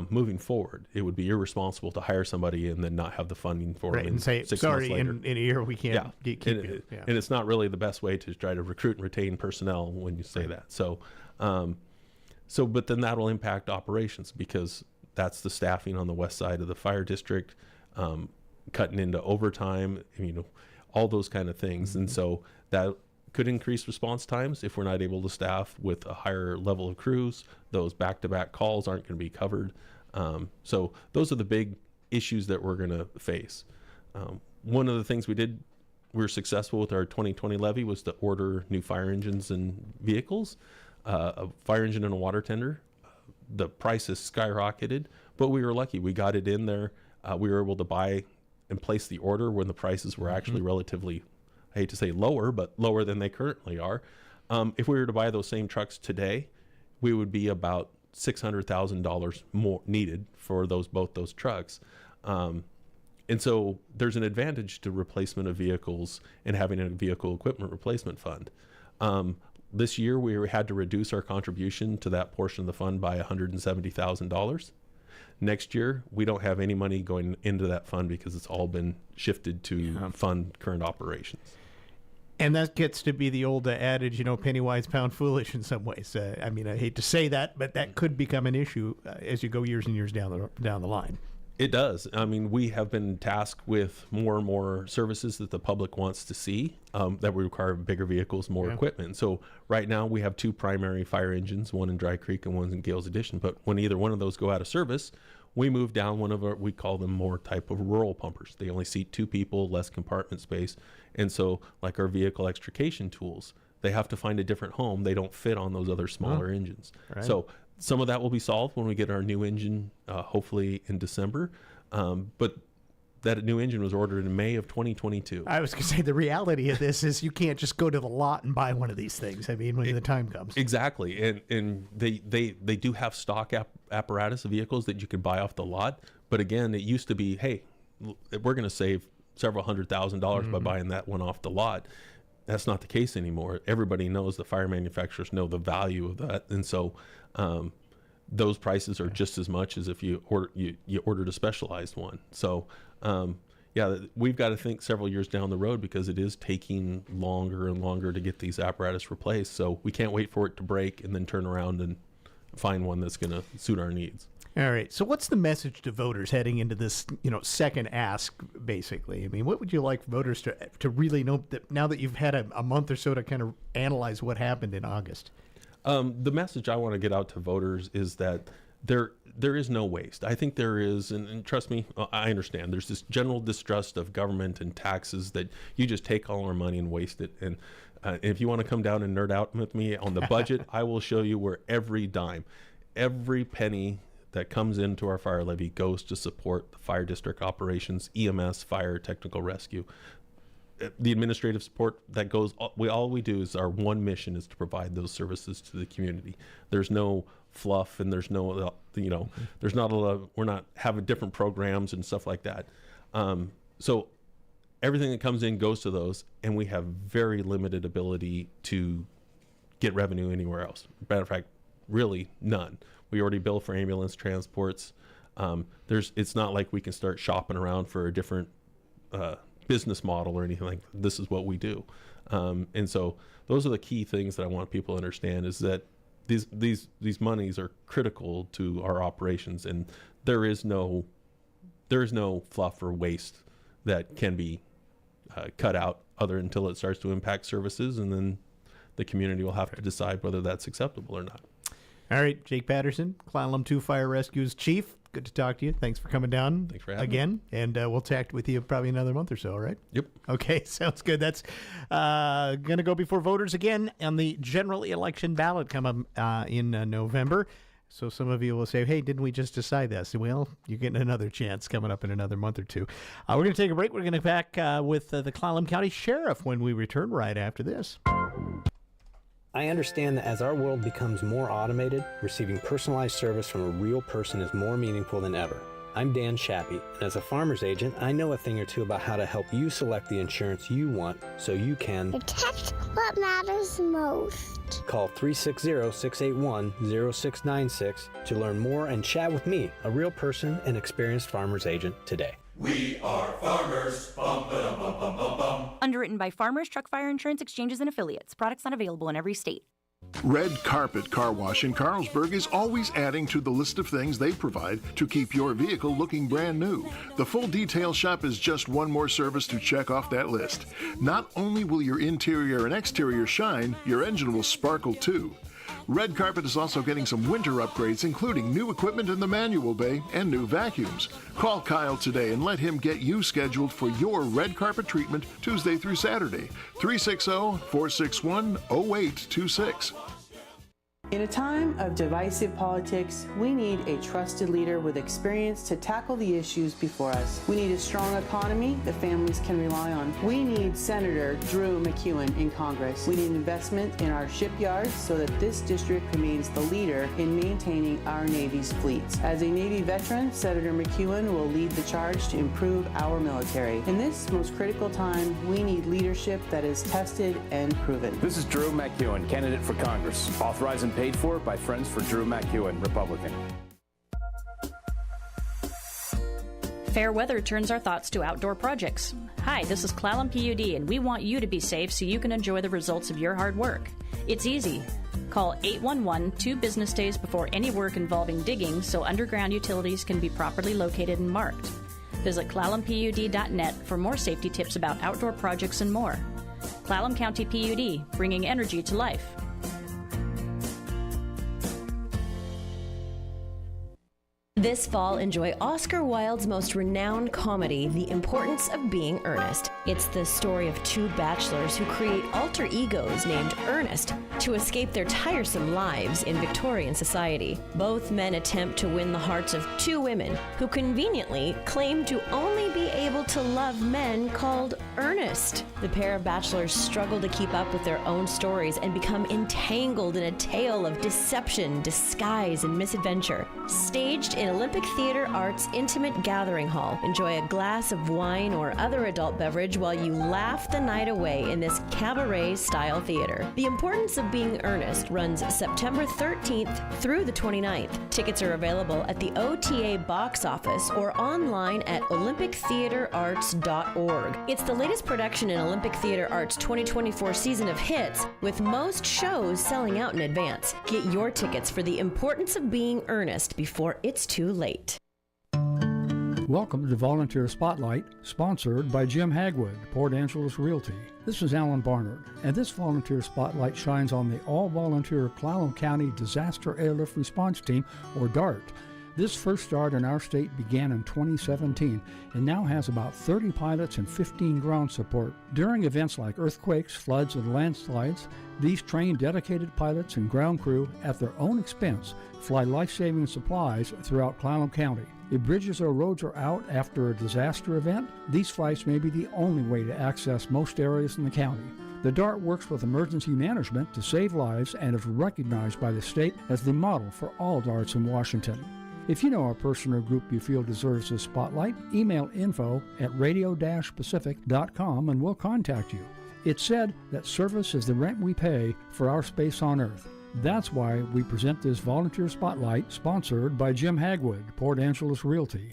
moving forward, it would be irresponsible to hire somebody and then not have the funding for them and say, 6 sorry, months later. in a year we can't keep you. Yeah. And it's not really the best way to try to recruit and retain personnel when you say that. So, but then that will impact operations because that's the staffing on the west side of the fire district, cutting into overtime, all those kind of things. And so that could increase response times if we're not able to staff with a higher level of crews. Those back-to-back calls aren't going to be covered. So those are the big issues that we're going to face. One of the things we were successful with our 2020 levy was to order new fire engines and vehicles, a fire engine and a water tender. The prices skyrocketed, but we were lucky. We got it in there. We were able to buy and place the order when the prices were actually relatively, I hate to say lower, but lower than they currently are. If we were to buy those same trucks today, we would be about $600,000 more needed for both those trucks. And so there's an advantage to replacement of vehicles and having a vehicle equipment replacement fund. This year, we had to reduce our contribution to that portion of the fund by $170,000. Next year, we don't have any money going into that fund because it's all been shifted to fund current operations. And that gets to be the old adage, penny wise, pound foolish in some ways. I hate to say that, but that could become an issue as you go years and years down the line. It does. We have been tasked with more and more services that the public wants to see that would require bigger vehicles, more equipment. So right now we have 2 primary fire engines, one in Dry Creek and one in Gales Addition. But when either one of those go out of service, we move down one of we call them more type of rural pumpers. They only seat 2 people, less compartment space. And so like our vehicle extrication tools, they have to find a different home. They don't fit on those other smaller engines. Right. So some of that will be solved when we get our new engine, hopefully in December. But that new engine was ordered in May of 2022. I was going to say the reality of this is you can't just go to the lot and buy one of these things. when the time comes. Exactly. And they do have stock apparatus vehicles that you can buy off the lot. But again, it used to be, hey, we're going to save several $100,000 by buying that one off the lot. That's not the case anymore. Everybody knows, the fire manufacturers know the value of that. And so those prices are just as much as if you ordered a specialized one. So we've got to think several years down the road because it is taking longer and longer to get these apparatus replaced. So we can't wait for it to break and then turn around and find one that's going to suit our needs. All right. So what's the message to voters heading into this, second ask, basically? What would you like voters to really know that now that you've had a month or so to kind of analyze what happened in August? The message I want to get out to voters is that there is no waste. I think there is, and trust me, I understand. There's this general distrust of government and taxes that you just take all our money and waste it. And if you want to come down and nerd out with me on the budget, I will show you where every dime, every penny that comes into our fire levy goes to support the fire district operations, EMS, fire, technical rescue. The administrative support that goes, all we do is our one mission is to provide those services to the community. There's no fluff and there's no, there's not a lot, we're not having different programs and stuff like that. So everything that comes in goes to those, and we have very limited ability to get revenue anywhere else. Matter of fact, really none. We already bill for ambulance transports. It's not like we can start shopping around for a different business model or anything like that. This is what we do. And so those are the key things that I want people to understand, is that these monies are critical to our operations, and there is no fluff or waste that can be cut out until it starts to impact services, and then the community will have to decide whether that's acceptable or not. All right, Jake Patterson, Clallam 2 Fire Rescue's chief. Good to talk to you. Thanks for coming down. Thanks for having again. me. And we'll chat with you probably another month or so, all right? Yep. Okay, sounds good. That's going to go before voters again on the general election ballot come up in November. So some of you will say, hey, didn't we just decide this? Well, you're getting another chance coming up in another month or two. We're going to take a break. We're going to be back with the Clallam County Sheriff when we return right after this. I understand that as our world becomes more automated, receiving personalized service from a real person is more meaningful than ever. I'm Dan Shappy, and as a farmer's agent, I know a thing or two about how to help you select the insurance you want so you can protect what matters most. Call 360-681-0696 to learn more and chat with me, a real person and experienced farmer's agent, today. We are farmers. Bum, ba-dum, bum, bum, bum, bum. Underwritten by Farmers Truck Fire Insurance Exchanges and Affiliates. Products not available in every state. Red Carpet Car Wash in Carlsberg is always adding to the list of things they provide to keep your vehicle looking brand new. The full detail shop is just one more service to check off that list. Not only will your interior and exterior shine, your engine will sparkle too. Red Carpet is also getting some winter upgrades, including new equipment in the manual bay and new vacuums. Call Kyle today and let him get you scheduled for your red carpet treatment Tuesday through Saturday. 360-461-0826. In a time of divisive politics, we need a trusted leader with experience to tackle the issues before us. We need a strong economy that families can rely on. We need Senator Drew McEwen in Congress. We need investment in our shipyards so that this district remains the leader in maintaining our Navy's fleets. As a Navy veteran, Senator McEwen will lead the charge to improve our military. In this most critical time, we need leadership that is tested and proven. This is Drew McEwen, candidate for Congress. Authorized and paid for by Friends for Drew McEwen, Republican. Fair weather turns our thoughts to outdoor projects. Hi, this is Clallam PUD, and we want you to be safe so you can enjoy the results of your hard work. It's easy. Call 811 2 business days before any work involving digging so underground utilities can be properly located and marked. Visit clallampud.net for more safety tips about outdoor projects and more. Clallam County PUD, bringing energy to life. This fall, enjoy Oscar Wilde's most renowned comedy, The Importance of Being Earnest. It's the story of two bachelors who create alter egos named Ernest to escape their tiresome lives in Victorian society. Both men attempt to win the hearts of two women who conveniently claim to only be able to love men called Ernest. The pair of bachelors struggle to keep up with their own stories and become entangled in a tale of deception, disguise, and misadventure. Staged in Olympic Theater Arts Intimate Gathering Hall. Enjoy a glass of wine or other adult beverage while you laugh the night away in this cabaret-style theater. The Importance of Being Earnest runs September 13th through the 29th. Tickets are available at the OTA box office or online at olympictheaterarts.org. It's the latest production in Olympic Theater Arts' 2024 season of hits, with most shows selling out in advance. Get your tickets for The Importance of Being Earnest before it's too late. Welcome to Volunteer Spotlight, sponsored by Jim Hagwood, Port Angeles Realty. This is Alan Barnard, and this Volunteer Spotlight shines on the all-volunteer Clallam County Disaster Airlift Response Team, or DART. This first start in our state began in 2017 and now has about 30 pilots and 15 ground support. During events like earthquakes, floods, and landslides, these trained dedicated pilots and ground crew, at their own expense, fly life-saving supplies throughout Clallam County. If bridges or roads are out after a disaster event, these flights may be the only way to access most areas in the county. The DART works with emergency management to save lives and is recognized by the state as the model for all DARTs in Washington. If you know a person or group you feel deserves this spotlight, email info@radio-pacific.com and we'll contact you. It's said that service is the rent we pay for our space on Earth. That's why we present this volunteer spotlight, sponsored by Jim Hagwood, Port Angeles Realty.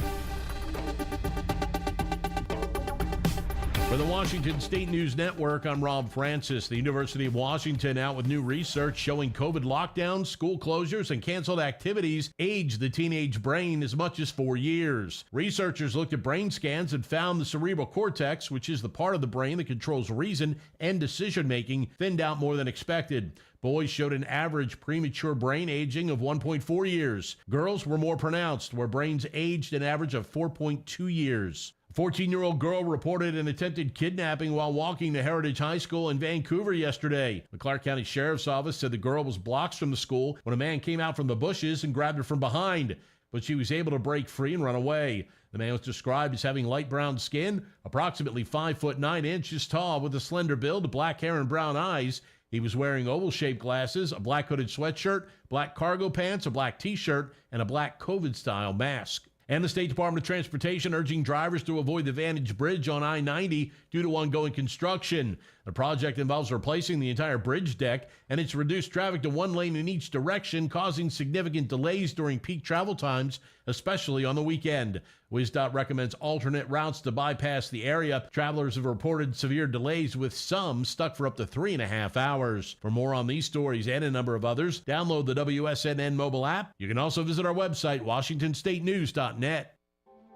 For the Washington State News Network, I'm Rob Francis. The University of Washington out with new research showing COVID lockdowns, school closures, and canceled activities age the teenage brain as much as 4 years. Researchers looked at brain scans and found the cerebral cortex, which is the part of the brain that controls reason and decision-making, thinned out more than expected. Boys showed an average premature brain aging of 1.4 years. Girls were more pronounced, where brains aged an average of 4.2 years. A 14-year-old girl reported an attempted kidnapping while walking to Heritage High School in Vancouver yesterday. The Clark County Sheriff's Office said the girl was blocks from the school when a man came out from the bushes and grabbed her from behind, but she was able to break free and run away. The man was described as having light brown skin, approximately 5 foot 9 inches tall, with a slender build, black hair, and brown eyes. He was wearing oval-shaped glasses, a black hooded sweatshirt, black cargo pants, a black T-shirt, and a black COVID-style mask. And the State Department of Transportation urging drivers to avoid the Vantage Bridge on I-90 due to ongoing construction. The project involves replacing the entire bridge deck, and it's reduced traffic to one lane in each direction, causing significant delays during peak travel times, especially on the weekend. WisDOT recommends alternate routes to bypass the area. Travelers have reported severe delays, with some stuck for up to 3.5 hours. For more on these stories and a number of others, download the WSNN mobile app. You can also visit our website, WashingtonStateNews.net.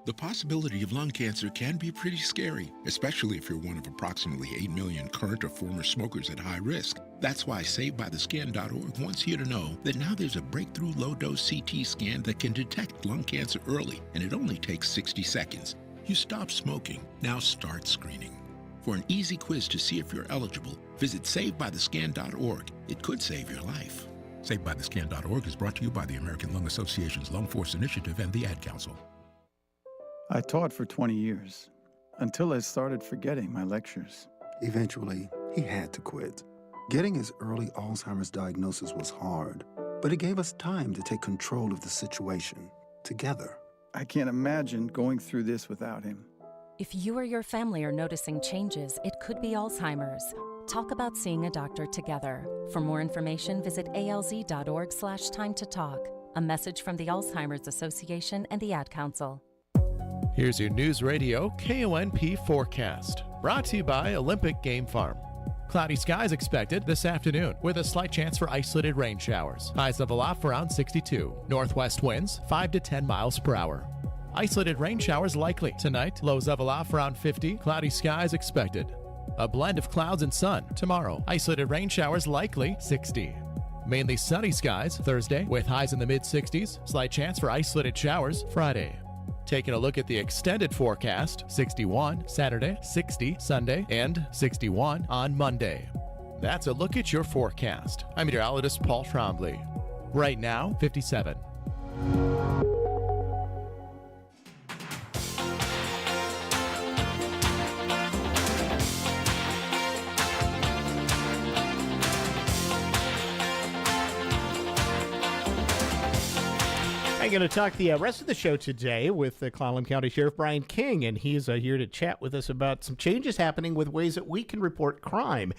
The possibility of lung cancer can be pretty scary, especially if you're one of approximately 8 million current or former smokers at high risk. That's why SaveByTheScan.org wants you to know that now there's a breakthrough low-dose CT scan that can detect lung cancer early, and it only takes 60 seconds. You stop smoking, now start screening. For an easy quiz to see if you're eligible, visit SaveByTheScan.org. It could save your life. SaveByTheScan.org is brought to you by the American Lung Association's Lung Force Initiative and the Ad Council. I taught for 20 years, until I started forgetting my lectures. Eventually, he had to quit. Getting his early Alzheimer's diagnosis was hard, but it gave us time to take control of the situation, together. I can't imagine going through this without him. If you or your family are noticing changes, it could be Alzheimer's. Talk about seeing a doctor together. For more information, visit alz.org/time to talk. A message from the Alzheimer's Association and the Ad Council. Here's your News Radio KONP forecast, brought to you by Olympic Game Farm. Cloudy skies expected this afternoon with a slight chance for isolated rain showers. Highs of aloft around 62. Northwest winds 5 to 10 miles per hour. Isolated rain showers likely tonight. Lows of aloft around 50. Cloudy skies expected. A blend of clouds and sun tomorrow. Isolated rain showers likely 60. Mainly sunny skies Thursday with highs in the mid-60s. Slight chance for isolated showers Friday. Taking a look at the extended forecast, 61 Saturday, 60 Sunday, and 61 on Monday. That's a look at your forecast. I'm meteorologist Paul Trombley. Right now, 57. I'm going to talk the rest of the show today with the Clallam County Sheriff Brian King, and he's here to chat with us about some changes happening with ways that we can report crime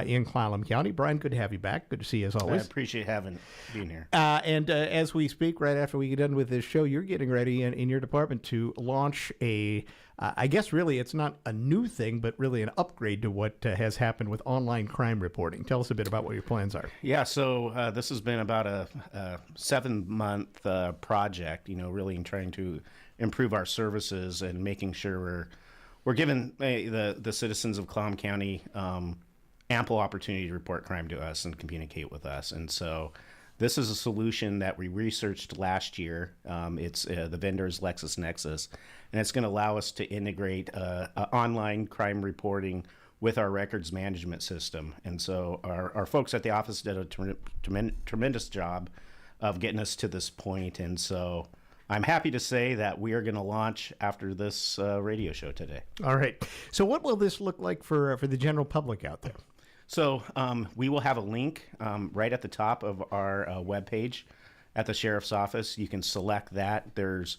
in Clallam County. Brian, good to have you back. Good to see you as always. I appreciate being here. And as we speak, right after we get done with this show, you're getting ready in your department to launch I guess really it's not a new thing, but really an upgrade to what has happened with online crime reporting. Tell us a bit about what your plans are. Yeah, so this has been about a 7-month project, really in trying to improve our services and making sure we're giving the citizens of Clallam County ample opportunity to report crime to us and communicate with us. And so this is a solution that we researched last year. It's the vendor's LexisNexis, and it's going to allow us to integrate online crime reporting with our records management system. And so our folks at the office did a tremendous job of getting us to this point. And so I'm happy to say that we are going to launch after this radio show today. All right. So what will this look like for the general public out there? So we will have a link right at the top of our webpage at the Sheriff's Office. You can select that. There's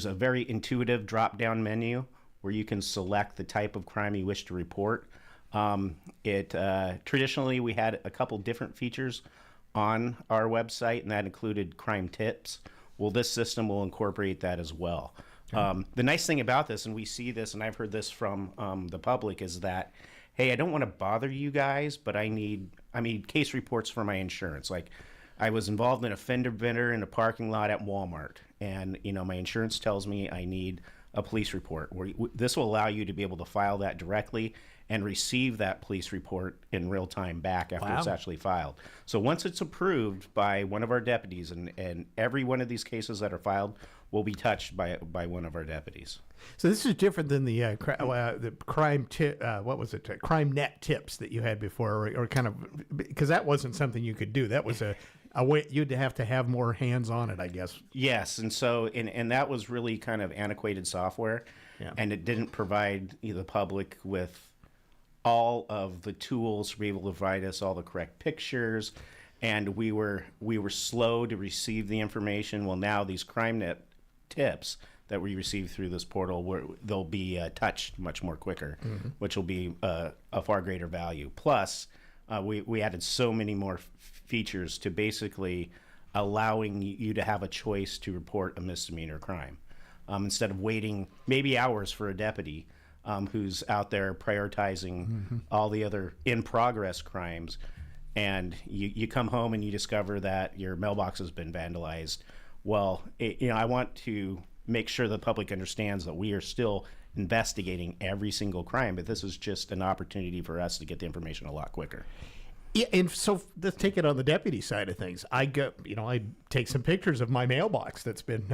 a very intuitive drop-down menu where you can select the type of crime you wish to report. Traditionally, we had a couple different features on our website, and that included crime tips. Well, this system will incorporate that as well. Okay. The nice thing about this, and we see this, and I've heard this from the public, is that, hey, I don't want to bother you guys, but I need case reports for my insurance. Like, I was involved in a fender bender in a parking lot at Walmart, and my insurance tells me I need a police report. This will allow you to be able to file that directly and receive that police report in real time back after it's actually filed. So once it's approved by one of our deputies, and every one of these cases that are filed will be touched by one of our deputies. So this is different than the crime crime net tips that you had before, or kind of, because that wasn't something you could do. That was a way you'd have to have more hands on it, I guess. Yes, and so and that was really kind of antiquated software, and it didn't provide the public with all of the tools to be able to provide us all the correct pictures, and we were slow to receive the information. Well, now these CrimeNet tips that we receive through this portal, they'll be touched much more quicker, which will be a far greater value. Plus, we added so many more features to basically allowing you to have a choice to report a misdemeanor crime. Instead of waiting maybe hours for a deputy who's out there prioritizing all the other in-progress crimes, and you come home and you discover that your mailbox has been vandalized. Well, I want to make sure the public understands that we are still investigating every single crime, but this is just an opportunity for us to get the information a lot quicker. Yeah, and so let's take it on the deputy side of things. I take some pictures of my mailbox that's been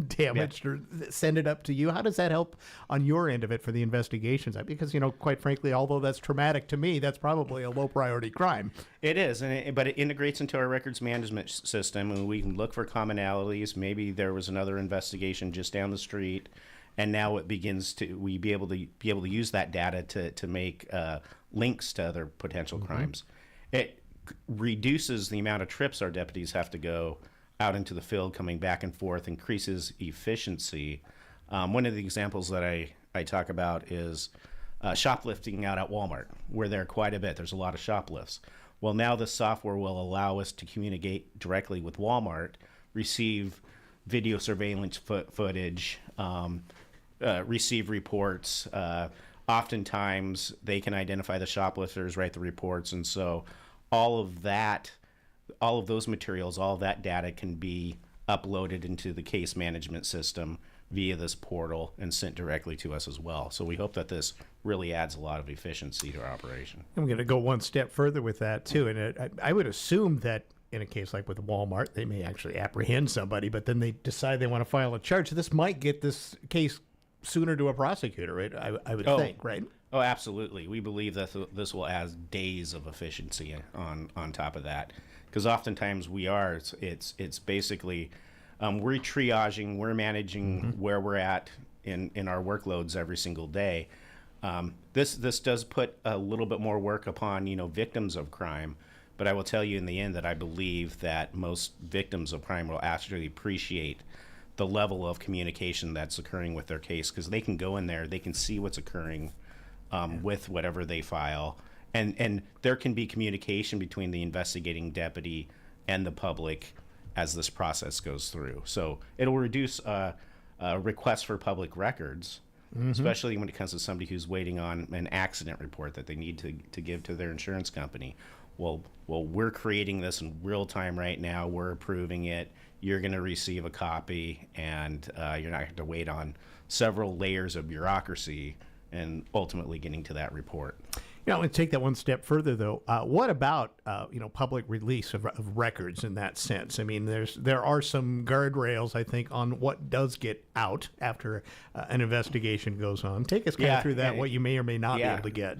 damaged, or send it up to you. How does that help on your end of it for the investigations? Because, quite frankly, although that's traumatic to me, that's probably a low priority crime. It is, but it integrates into our records management system, and we can look for commonalities. Maybe there was another investigation just down the street, and now it begins to be able to use that data to make links to other potential crimes. It reduces the amount of trips our deputies have to go out into the field, coming back and forth, increases efficiency. One of the examples that I talk about is shoplifting out at Walmart. We're there quite a bit. There's a lot of shoplifts. Well, now the software will allow us to communicate directly with Walmart, receive video surveillance footage, receive reports. Oftentimes, they can identify the shoplifters, write the reports, and so all of those materials, all of that data can be uploaded into the case management system via this portal and sent directly to us as well. So we hope that this really adds a lot of efficiency to our operation. I'm going to go one step further with that, too, and I would assume that in a case like with Walmart, they may actually apprehend somebody, but then they decide they want to file a charge. This might get this case sooner to a prosecutor, right? I would think, right? Oh, absolutely. We believe that this will add days of efficiency on top of that, because oftentimes it's basically we're triaging, we're managing where we're at in our workloads every single day. This does put a little bit more work upon victims of crime, but I will tell you in the end that I believe that most victims of crime will actually appreciate the level of communication that's occurring with their case, because they can go in there, they can see what's occurring with whatever they file, and there can be communication between the investigating deputy and the public as this process goes through. So it'll reduce requests for public records, especially when it comes to somebody who's waiting on an accident report that they need to give to their insurance company. Well, we're creating this in real time right now. We're approving it. You're going to receive a copy, and you're not going to wait on several layers of bureaucracy and ultimately getting to that report. Let's take that one step further, though. What about public release of records in that sense? I mean, there are some guardrails, I think, on what does get out after an investigation goes on. Take us kind of through that, what you may or may not be able to get.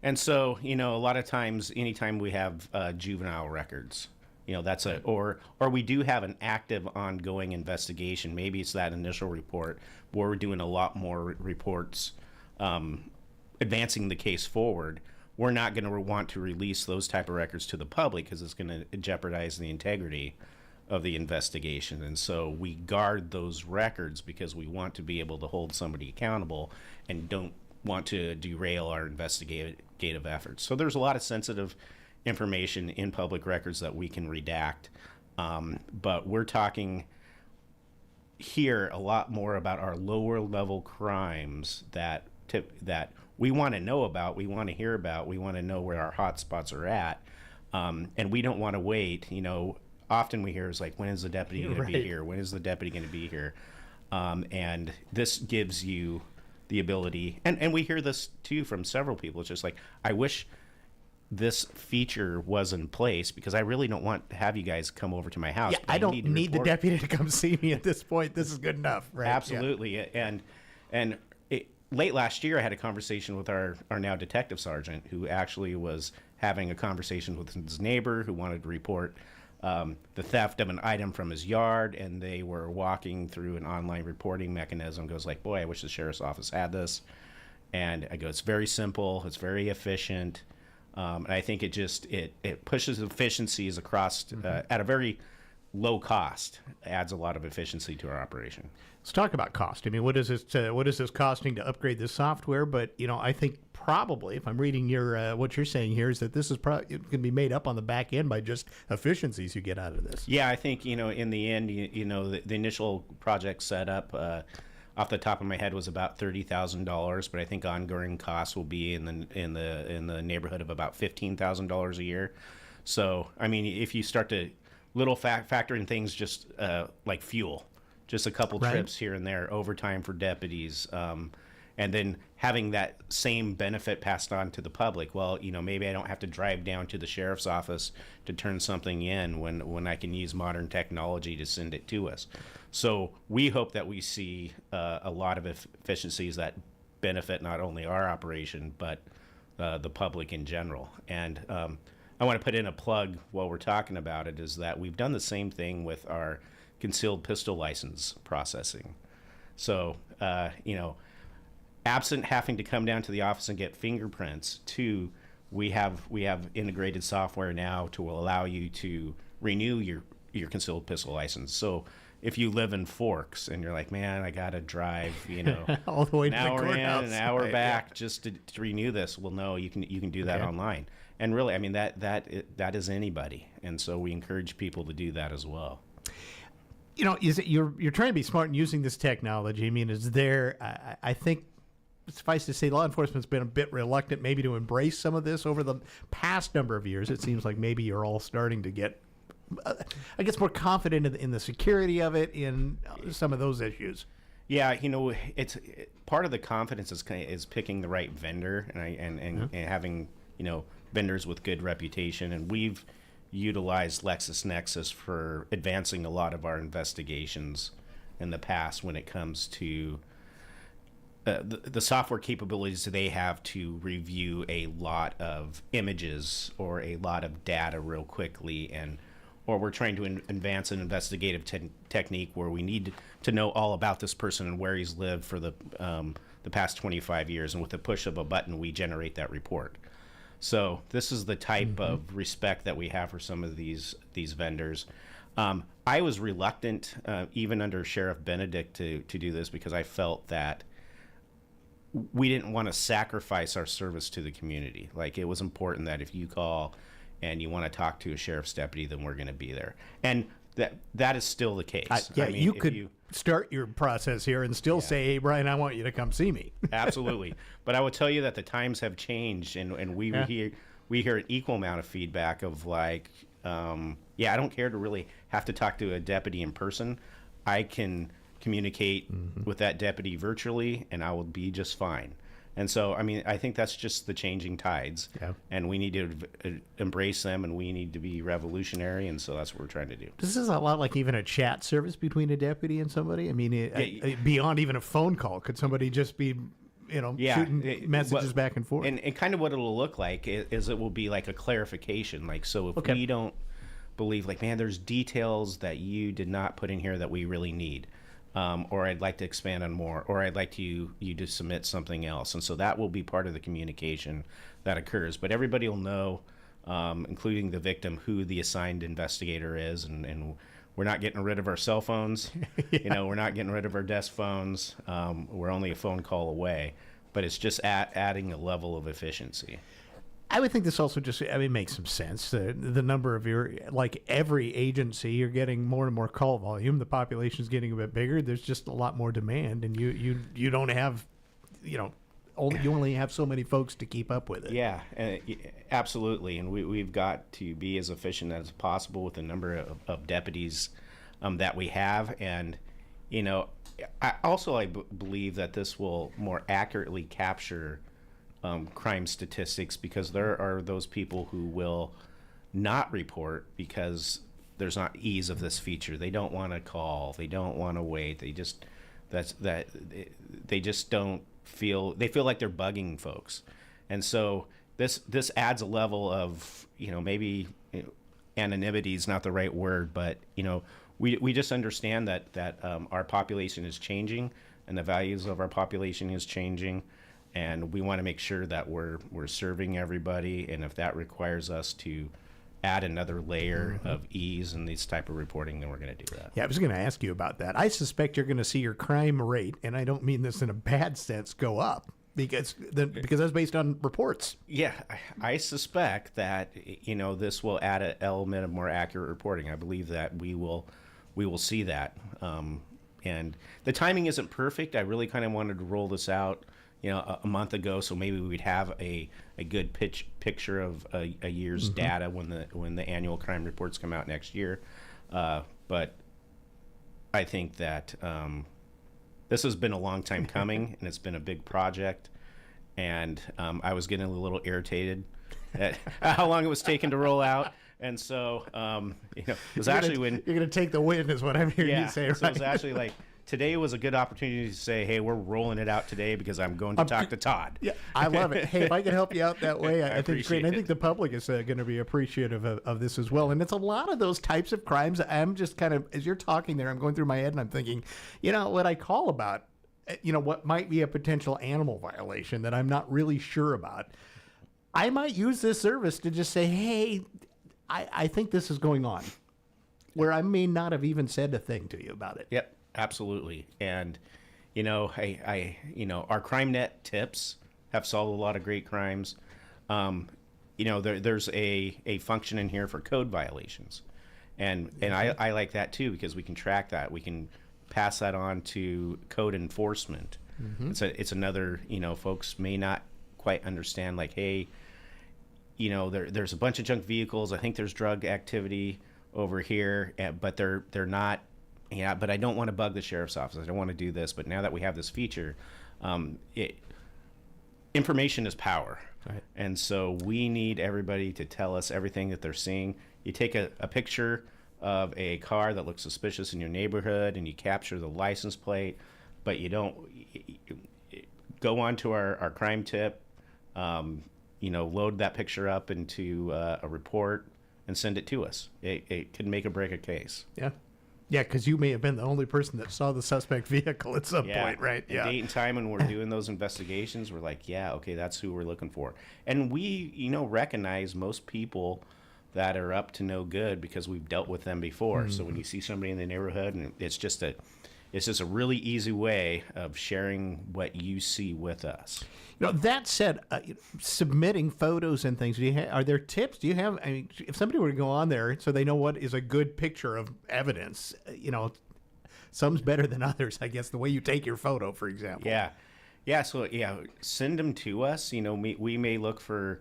And so, a lot of times, anytime we have juvenile records, that's or we do have an active ongoing investigation. Maybe it's that initial report where we're doing a lot more reports, advancing the case forward. We're not going to want to release those type of records to the public because it's going to jeopardize the integrity of the investigation. And so we guard those records because we want to be able to hold somebody accountable and don't want to derail our investigative efforts. So there's a lot of sensitive information in public records that we can redact, but we're talking here a lot more about our lower level crimes that we want to know about, we want to hear about, we want to know where our hot spots are at, and we don't want to wait. Often we hear is like, when is the deputy going to be here? When is the deputy going to be here? And this gives you the ability, and we hear this too from several people. It's just like, I wish this feature was in place because I really don't want to have you guys come over to my house. Yeah, I don't need the deputy to come see me at this point. This is good enough, right? Absolutely. Yeah. And late last year, I had a conversation with our now detective sergeant, who actually was having a conversation with his neighbor who wanted to report the theft of an item from his yard, and they were walking through an online reporting mechanism. Goes like, boy, I wish the sheriff's office had this. And I go, it's very simple, it's very efficient, and I think it pushes efficiencies across at a very low cost, adds a lot of efficiency to our operation. Let's talk about cost. I mean, what is this costing to upgrade this software? But I think probably, if I'm reading your what you're saying here, is that this is probably going to be made up on the back end by just efficiencies you get out of this. Yeah, I think in the end, the initial project setup, off the top of my head, was about $30,000, but I think ongoing costs will be in the neighborhood of about $15,000 a year. So, I mean, if you start to factor in things just like fuel, just a couple trips here and there, overtime for deputies, and then having that same benefit passed on to the public. Well, maybe I don't have to drive down to the sheriff's office to turn something in when I can use modern technology to send it to us. So we hope that we see a lot of efficiencies that benefit not only our operation, but the public in general. And I want to put in a plug while we're talking about it, is that we've done the same thing with our concealed pistol license processing. So, absent having to come down to the office and get fingerprints, we have integrated software now to allow you to renew your concealed pistol license. So if you live in Forks and you're like, man, I got to drive, all the way an to the hour in, courthouse, an hour back just to renew this. Well, no, you can do that online. And really, I mean, that is anybody. And so we encourage people to do that as well. Is it you're trying to be smart in using this technology? I mean, is there? I think suffice to say, law enforcement's been a bit reluctant maybe to embrace some of this over the past number of years. It seems like maybe you're all starting to get, I guess, more confident in the security of it, in some of those issues. Yeah, it's part of the confidence is picking the right vendor and having vendors with good reputation, and we've utilized LexisNexis for advancing a lot of our investigations in the past when it comes to the software capabilities they have to review a lot of images or a lot of data real quickly, or we're trying to advance an investigative technique where we need to know all about this person and where he's lived for the past 25 years, and with the push of a button we generate that report. So this is the type of respect that we have for some of these vendors. I was reluctant, even under Sheriff Benedict, to do this, because I felt that we didn't want to sacrifice our service to the community. Like, it was important that if you call and you want to talk to a sheriff's deputy, then we're going to be there. And that is still the case. I mean, you could start your process here and still say, hey, Brian, I want you to come see me. Absolutely. But I will tell you that the times have changed, and we hear an equal amount of feedback of like, I don't care to really have to talk to a deputy in person. I can communicate with that deputy virtually, and I will be just fine. And so, I mean, I think that's just the changing tides, and we need to embrace them, and we need to be revolutionary, and so that's what we're trying to do. This is a lot like even a chat service between a deputy and somebody. I mean, beyond even a phone call, could somebody just be, shooting messages back and forth? And kind of what it'll look like is it will be like a clarification. Like, so if we don't believe, like, man, there's details that you did not put in here that we really need. Or I'd like to expand on more, or I'd like you to submit something else. And so that will be part of the communication that occurs. But everybody will know, including the victim, who the assigned investigator is. And we're not getting rid of our cell phones. We're not getting rid of our desk phones. We're only a phone call away. But it's just adding a level of efficiency. I would think this also just, makes some sense. The number of like every agency, you're getting more and more call volume. The population's getting a bit bigger. There's just a lot more demand, and you don't have, you only have so many folks to keep up with it. Yeah, absolutely. And we've got to be as efficient as possible with the number of deputies that we have. And, I believe that this will more accurately capture crime statistics, because there are those people who will not report because there's not ease of this feature. They don't want to call. They don't want to wait. They just don't feel, they feel like they're bugging folks. And so this adds a level of, maybe anonymity is not the right word, but we just understand that our population is changing, and the values of our population is changing. and we want to make sure that we're serving everybody. And if that requires us to add another layer of ease in this type of reporting, then we're going to do that. Yeah, I was going to ask you about that. I suspect you're going to see your crime rate, and I don't mean this in a bad sense, go up because that's based on reports. Yeah, I suspect that this will add an element of more accurate reporting. I believe that we will see that. And the timing isn't perfect. I really kind of wanted to roll this out a month ago, so maybe we'd have a good picture of a year's data when the annual crime reports come out next year. But I think that this has been a long time coming, and it's been a big project. And I was getting a little irritated at how long it was taking to roll out. And so, it was when you're going to take the win, is what I'm hearing you say. Right? So it was actually like, today was a good opportunity to say, hey, we're rolling it out today because I'm going to talk to Todd. Yeah, I love it. Hey, if I can help you out that way, I think it's great. And I think it. the public is going to be appreciative of this as well. And it's a lot of those types of crimes. I'm just kind of, as you're talking there, I'm going through my head and I'm thinking, what I call about, what might be a potential animal violation that I'm not really sure about. I might use this service to just say, hey, I think this is going on, where I may not have even said a thing to you about it. Yep, absolutely. And, our CrimeNet tips have solved a lot of great crimes. There's a function in here for code violations. And I like that too, because we can track that. We can pass that on to code enforcement. It's another, folks may not quite understand, like, hey, there's a bunch of junk vehicles. I think there's drug activity over here, but they're not. Yeah, but I don't want to bug the sheriff's office. I don't want to do this. But now that we have this feature, information is power, right. And so we need everybody to tell us everything that they're seeing. You take a picture of a car that looks suspicious in your neighborhood, and you capture the license plate, but you don't go on to our crime tip. Load that picture up into a report and send it to us. It can make or break a case. Yeah. Yeah, because you may have been the only person that saw the suspect vehicle at some point, right? Yeah. Date and time when we're doing those investigations, we're like, yeah, okay, that's who we're looking for. And we, recognize most people that are up to no good because we've dealt with them before. So when you see somebody in the neighborhood, and it's just a really easy way of sharing what you see with us. That said, submitting photos and things, are there tips? Do you have, if somebody were to go on there so they know what is a good picture of evidence, some's better than others, I guess, the way you take your photo, for example. Yeah. Yeah. So, send them to us. We may look for,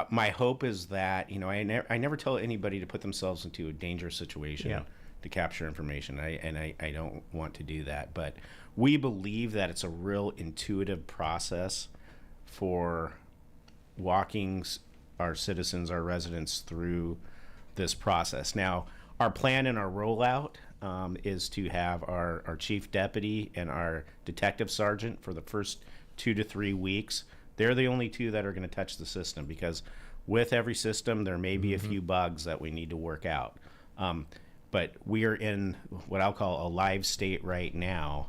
my hope is that, I never tell anybody to put themselves into a dangerous situation. To capture information. I don't want to do that, but we believe that it's a real intuitive process for walking our citizens, our residents through this process. Now, our plan and our rollout is to have our chief deputy and our detective sergeant for the first 2 to 3 weeks. They're the only two that are going to touch the system, because with every system, there may be a few bugs that we need to work out. But we are in what I'll call a live state right now,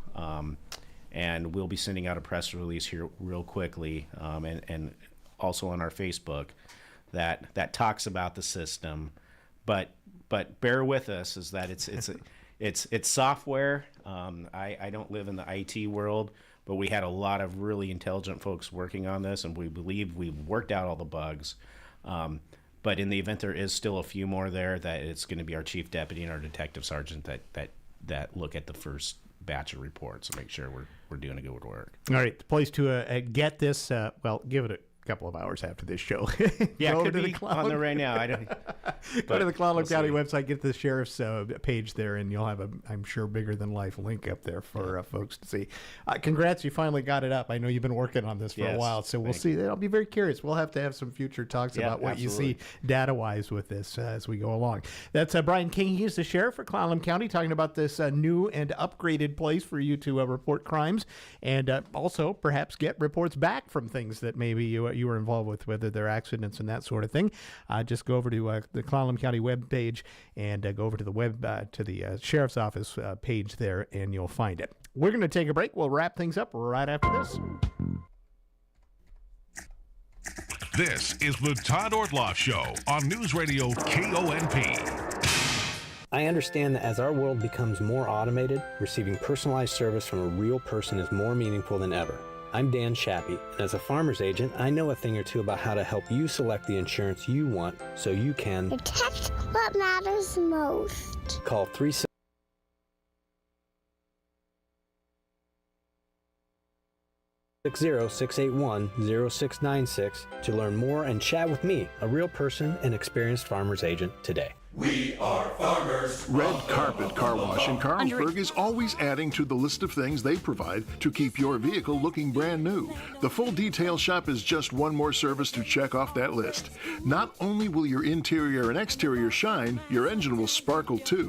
and we'll be sending out a press release here real quickly, and also on our Facebook that talks about the system. But bear with us, is that it's software. I don't live in the IT world, but we had a lot of really intelligent folks working on this, and we believe we've worked out all the bugs. But in the event there is still a few more there, that it's going to be our chief deputy and our detective sergeant that look at the first batch of reports and make sure we're doing a good work. All right, the place to get this, give it a couple of hours after this show. Yeah, Go could to be the on there right now. I don't. Go to the Clallam County website, get the sheriff's page there, and you'll have I'm sure, bigger than life link up there for folks to see. Congrats, you finally got it up. I know you've been working on this for a while, so we'll see. I'll be very curious. We'll have to have some future talks about what you see data-wise with this as we go along. That's Brian King. He's the sheriff for Clallam County, talking about this new and upgraded place for you to report crimes, and also perhaps get reports back from things that maybe you were involved with, whether they're accidents and that sort of thing. Just go over to the Clallam County web page and go over to the sheriff's office page there, and you'll find it. We're going to take a break. We'll wrap things up right after this. This is the Todd Ortloff Show on Newsradio KONP. I understand that as our world becomes more automated, receiving personalized service from a real person is more meaningful than ever. I'm Dan Shappy, and as a farmer's agent, I know a thing or two about how to help you select the insurance you want so you can protect what matters most. Call 360-681-0696 to learn more and chat with me, a real person and experienced farmer's agent, today. We are farmers. Red Carpet Car Wash in Carlsberg is always adding to the list of things they provide to keep your vehicle looking brand new. The full detail shop is just one more service to check off that list. Not only will your interior and exterior shine, your engine will sparkle too.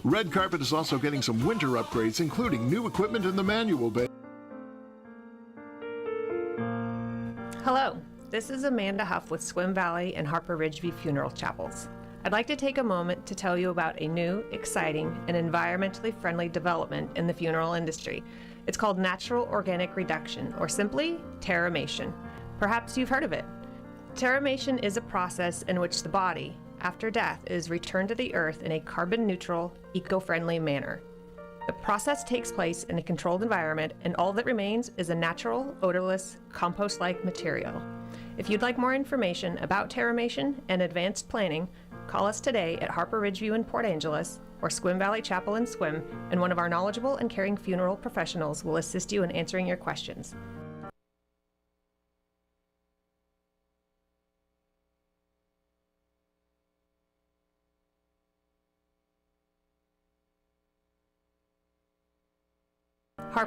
Red Carpet is also getting some winter upgrades, including new equipment in the manual bay. Hello, this is Amanda Huff with Swim Valley and Harper Ridgeview Funeral Chapels. I'd like to take a moment to tell you about a new, exciting, and environmentally friendly development in the funeral industry. It's called natural organic reduction, or simply terramation. Perhaps you've heard of it. Terramation is a process in which the body, after death, is returned to the earth in a carbon-neutral, eco-friendly manner. The process takes place in a controlled environment, and all that remains is a natural, odorless, compost-like material. If you'd like more information about terramation and advanced planning, call us today at Harper Ridgeview in Port Angeles or Swim Valley Chapel in Swim, and one of our knowledgeable and caring funeral professionals will assist you in answering your questions.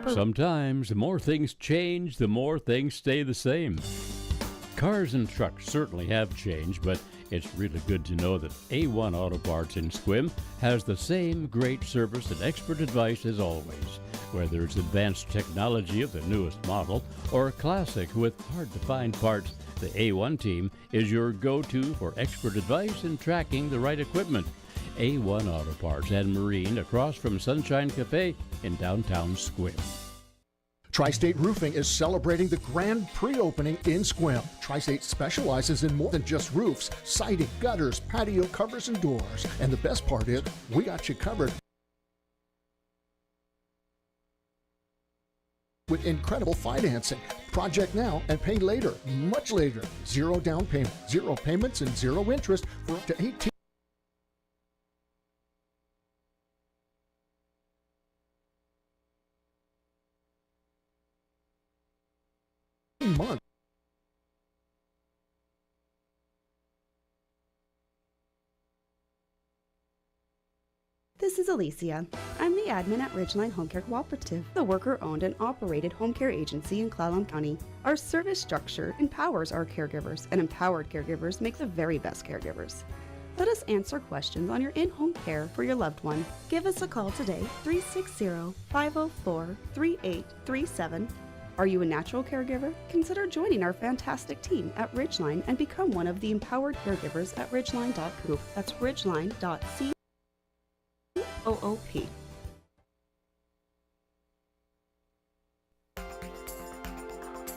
Sometimes the more things change, the more things stay the same. Cars and trucks certainly have changed, but it's really good to know that A1 Auto Parts in Sequim has the same great service and expert advice as always. Whether it's advanced technology of the newest model or a classic with hard-to-find parts, the A1 team is your go-to for expert advice and tracking the right equipment. A1 Auto Parts and Marine across from Sunshine Cafe in downtown Sequim. Tri-State Roofing is celebrating the grand pre-opening in Sequim. Tri-State specializes in more than just roofs, siding, gutters, patio covers, and doors. And the best part is, we got you covered with incredible financing. Project now and pay later, much later. Zero down payment, zero payments, and zero interest for up to 18 months. This is Alicia. I'm the admin at Ridgeline Home Care Cooperative, the worker-owned and operated home care agency in Clallam County. Our service structure empowers our caregivers, and empowered caregivers make the very best caregivers. Let us answer questions on your in-home care for your loved one. Give us a call today, 360-504-3837. Are you a natural caregiver? Consider joining our fantastic team at Ridgeline and become one of the empowered caregivers at ridgeline.coop. That's ridgeline.coop.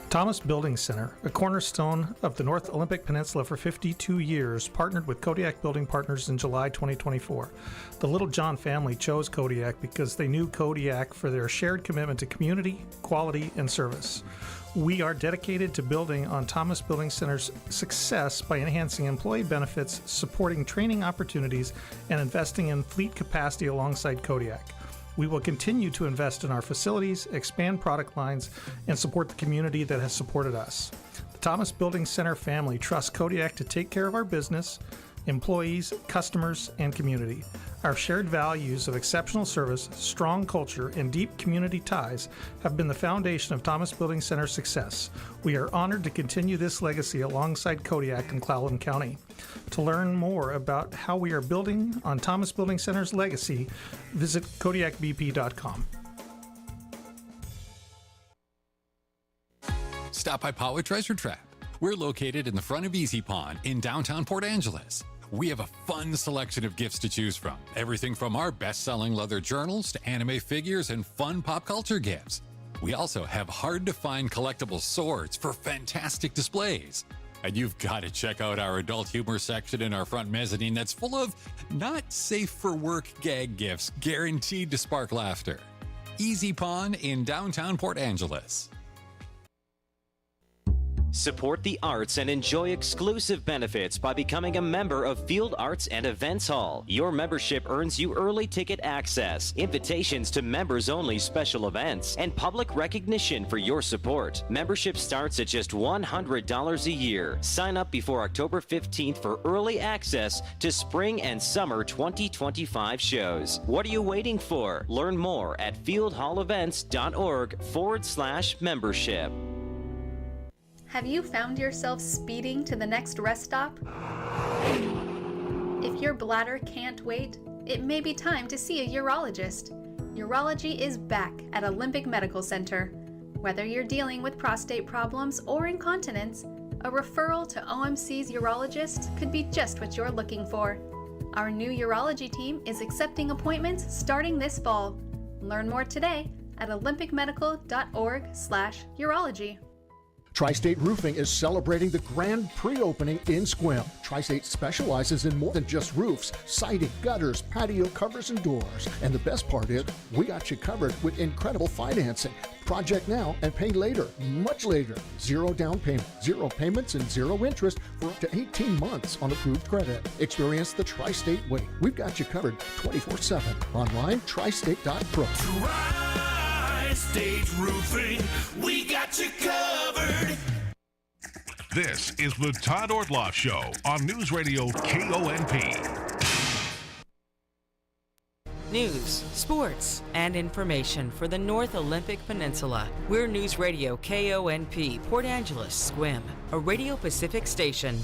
Thomas Building Center, a cornerstone of the North Olympic Peninsula for 52 years, partnered with Kodiak Building Partners in July 2024. The Little John family chose Kodiak because they knew Kodiak for their shared commitment to community, quality, and service. We are dedicated to building on Thomas Building Center's success by enhancing employee benefits, supporting training opportunities, and investing in fleet capacity alongside Kodiak. We will continue to invest in our facilities, expand product lines, and support the community that has supported us. The Thomas Building Center family trusts Kodiak to take care of our business, employees, customers, and community. Our shared values of exceptional service, strong culture, and deep community ties have been the foundation of Thomas Building Center's success. We are honored to continue this legacy alongside Kodiak in Clallam County. To learn more about how we are building on Thomas Building Center's legacy, visit KodiakBP.com. Stop by Poway Treasure Trap, We're located in the front of Easy Pond in downtown Port Angeles. We have a fun selection of gifts to choose from. Everything from our best-selling leather journals to anime figures and fun pop culture gifts. We also have hard-to-find collectible swords for fantastic displays. And you've got to check out our adult humor section in our front mezzanine that's full of not safe for work gag gifts guaranteed to spark laughter. Easy Pond in downtown Port Angeles. Support the arts and enjoy exclusive benefits by becoming a member of Field Arts and Events Hall. Your membership earns you early ticket access, invitations to members-only special events, and public recognition for your support. Membership starts at just $100 a year. Sign up before October 15th for early access to spring and summer 2025 shows. What are you waiting for? Learn more at fieldhallevents.org/membership. Have you found yourself speeding to the next rest stop? If your bladder can't wait, it may be time to see a urologist. Urology is back at Olympic Medical Center. Whether you're dealing with prostate problems or incontinence, a referral to OMC's urologist could be just what you're looking for. Our new urology team is accepting appointments starting this fall. Learn more today at olympicmedical.org/urology. Tri-State Roofing is celebrating the grand pre-opening in Sequim. Tri-State specializes in more than just roofs, siding, gutters, patio covers, and doors. And the best part is, we got you covered with incredible financing. Project now and pay later, much later. Zero down payment, zero payments, and zero interest for up to 18 months on approved credit. Experience the Tri-State way. We've got you covered 24/7. Online, tristate.pro. Tri-State Roofing, we got you covered. This is the Todd Ortloff Show on News Radio KONP. News, sports, and information for the North Olympic Peninsula. We're News Radio KONP, Port Angeles, Sequim, a Radio Pacific station.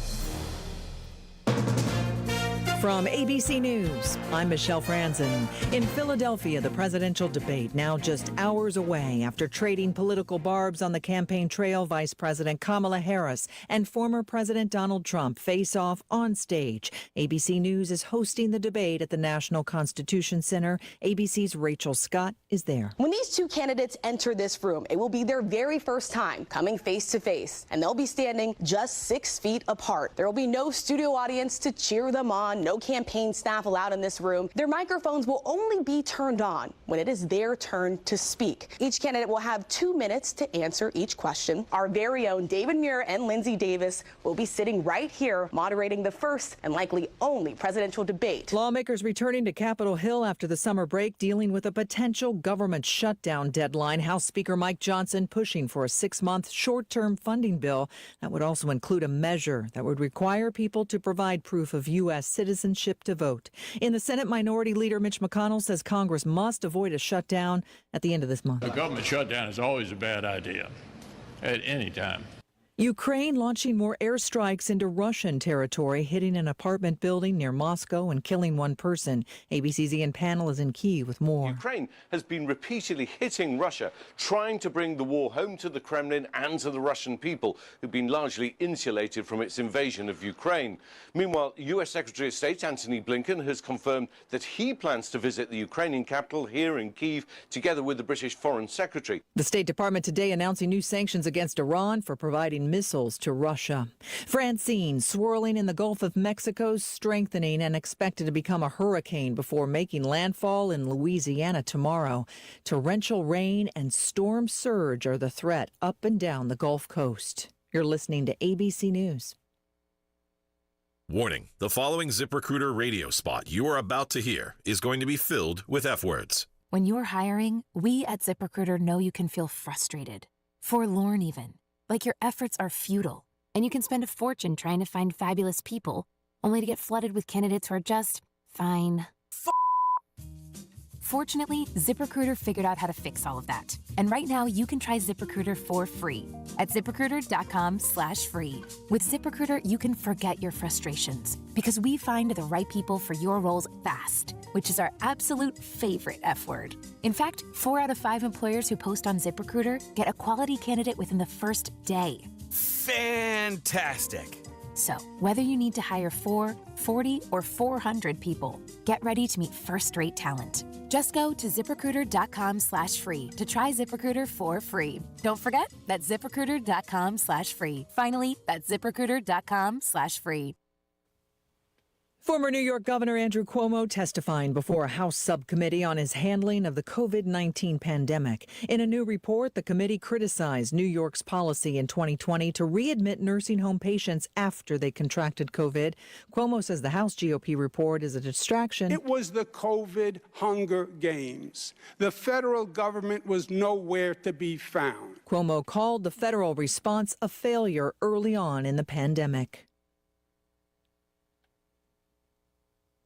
From ABC News, I'm Michelle Franzen. In Philadelphia, the presidential debate now just hours away after trading political barbs on the campaign trail. Vice President Kamala Harris and former President Donald Trump face off on stage. ABC News is hosting the debate at the National Constitution Center. ABC's Rachel Scott is there. When these two candidates enter this room, it will be their very first time coming face to face, and they'll be standing just 6 feet apart. There will be no studio audience to cheer them on, no campaign staff allowed in this room. Their microphones will only be turned on when it is their turn to speak. Each candidate will have 2 minutes to answer each question. Our very own David Muir and Lindsay Davis will be sitting right here moderating the first and likely only presidential debate. Lawmakers returning to Capitol Hill after the summer break, dealing with a potential government shutdown deadline. House Speaker Mike Johnson pushing for a 6-month short-term funding bill that would also include a measure that would require people to provide proof of U.S. citizenship to vote. In the Senate, Minority Leader Mitch McConnell says Congress must avoid a shutdown at the end of this month. A government shutdown is always a bad idea at any time. Ukraine launching more airstrikes into Russian territory, hitting an apartment building near Moscow and killing one person. ABC's Ian Pannell is in Kyiv with more. Ukraine has been repeatedly hitting Russia, trying to bring the war home to the Kremlin and to the Russian people, who've been largely insulated from its invasion of Ukraine. Meanwhile, U.S. Secretary of State Antony Blinken has confirmed that he plans to visit the Ukrainian capital here in Kyiv, together with the British Foreign Secretary. The State Department today announcing new sanctions against Iran for providing missiles to Russia. Francine swirling in the Gulf of Mexico, strengthening and expected to become a hurricane before making landfall in Louisiana tomorrow. Torrential rain and storm surge are the threat up and down the Gulf Coast. You're listening to ABC News. Warning, the following ZipRecruiter radio spot you are about to hear is going to be filled with F words. When you're hiring, we at ZipRecruiter know you can feel frustrated, forlorn even, like your efforts are futile, and you can spend a fortune trying to find fabulous people, only to get flooded with candidates who are just fine. Fortunately, ZipRecruiter figured out how to fix all of that. And right now, you can try ZipRecruiter for free at ZipRecruiter.com/free. With ZipRecruiter, you can forget your frustrations because we find the right people for your roles fast, which is our absolute favorite F word. In fact, 4 out of 5 employers who post on ZipRecruiter get a quality candidate within the first day. Fantastic. So, whether you need to hire 4, 40, or 400 people, get ready to meet first-rate talent. Just go to ZipRecruiter.com/free to try ZipRecruiter for free. Don't forget, that's ZipRecruiter.com/free. Finally, that's ZipRecruiter.com/free. Former New York Governor Andrew Cuomo testifying before a House subcommittee on his handling of the COVID-19 pandemic. In a new report, the committee criticized New York's policy in 2020 to readmit nursing home patients after they contracted COVID. Cuomo says the House GOP report is a distraction. It was the COVID Hunger Games. The federal government was nowhere to be found. Cuomo called the federal response a failure early on in the pandemic.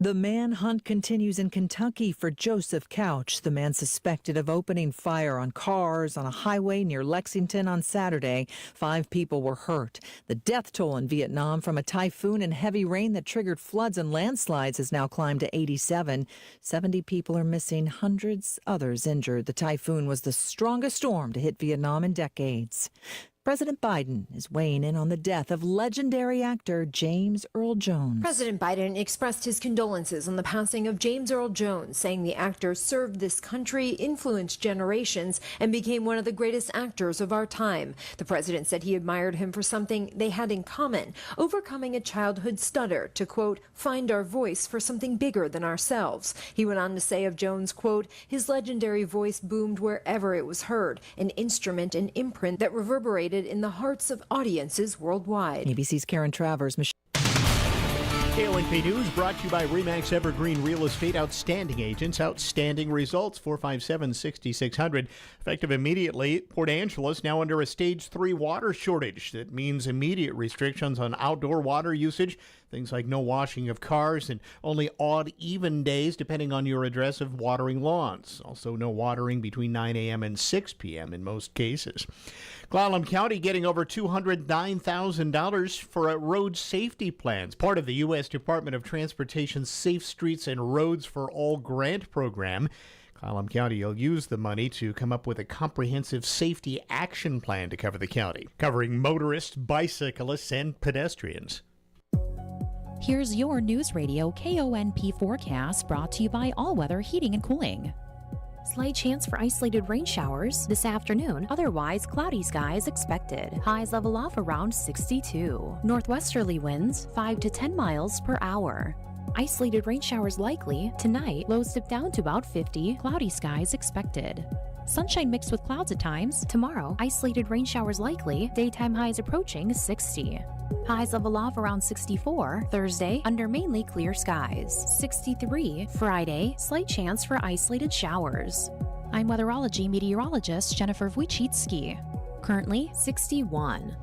The manhunt continues in Kentucky for Joseph Couch, the man suspected of opening fire on cars on a highway near Lexington on Saturday. 5 people were hurt. The death toll in Vietnam from a typhoon and heavy rain that triggered floods and landslides has now climbed to 87. 70 people are missing, hundreds others injured. The typhoon was the strongest storm to hit Vietnam in decades. President Biden is weighing in on the death of legendary actor James Earl Jones. President Biden expressed his condolences on the passing of James Earl Jones, saying the actor served this country, influenced generations, and became one of the greatest actors of our time. The president said he admired him for something they had in common, overcoming a childhood stutter to, quote, find our voice for something bigger than ourselves. He went on to say of Jones, quote, his legendary voice boomed wherever it was heard, an instrument and imprint that reverberated in the hearts of audiences worldwide. ABC's Karen Travers. KONP News brought to you by RE/MAX Evergreen Real Estate. Outstanding agents, outstanding results. 457-6600. Effective immediately. Port Angeles now under a Stage 3 water shortage. That means immediate restrictions on outdoor water usage. Things like no washing of cars and only odd, even days, depending on your address, of watering lawns. Also, no watering between 9 a.m. and 6 p.m. in most cases. Clallam County getting over $209,000 for road safety plans, part of the U.S. Department of Transportation's Safe Streets and Roads for All grant program. Clallam County will use the money to come up with a comprehensive safety action plan to cover the county, covering motorists, bicyclists, and pedestrians. Here's your News Radio KONP forecast brought to you by All Weather Heating and Cooling. Slight chance for isolated rain showers this afternoon. Otherwise, cloudy skies expected. Highs level off around 62. Northwesterly winds 5 to 10 miles per hour. Isolated rain showers likely. Tonight, lows dip down to about 50. Cloudy skies expected. Sunshine mixed with clouds at times. Tomorrow, isolated rain showers likely. Daytime highs approaching 60. Highs level off around 64. Thursday, under mainly clear skies. 63. Friday, slight chance for isolated showers. I'm weatherology meteorologist Jennifer Wojcicki. Currently 61.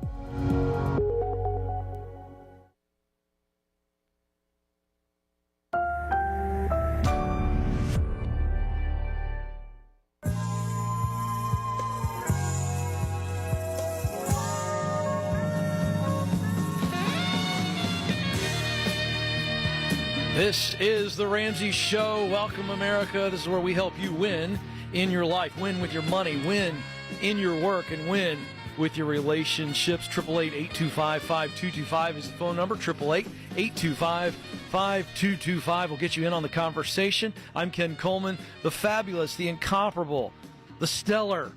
This is The Ramsey Show. Welcome, America. This is where we help you win in your life, win with your money, win in your work, and win with your relationships. 888-825-5225 is the phone number. 888-825-5225 will get you in on the conversation. I'm Ken Coleman, the fabulous, the incomparable, the stellar,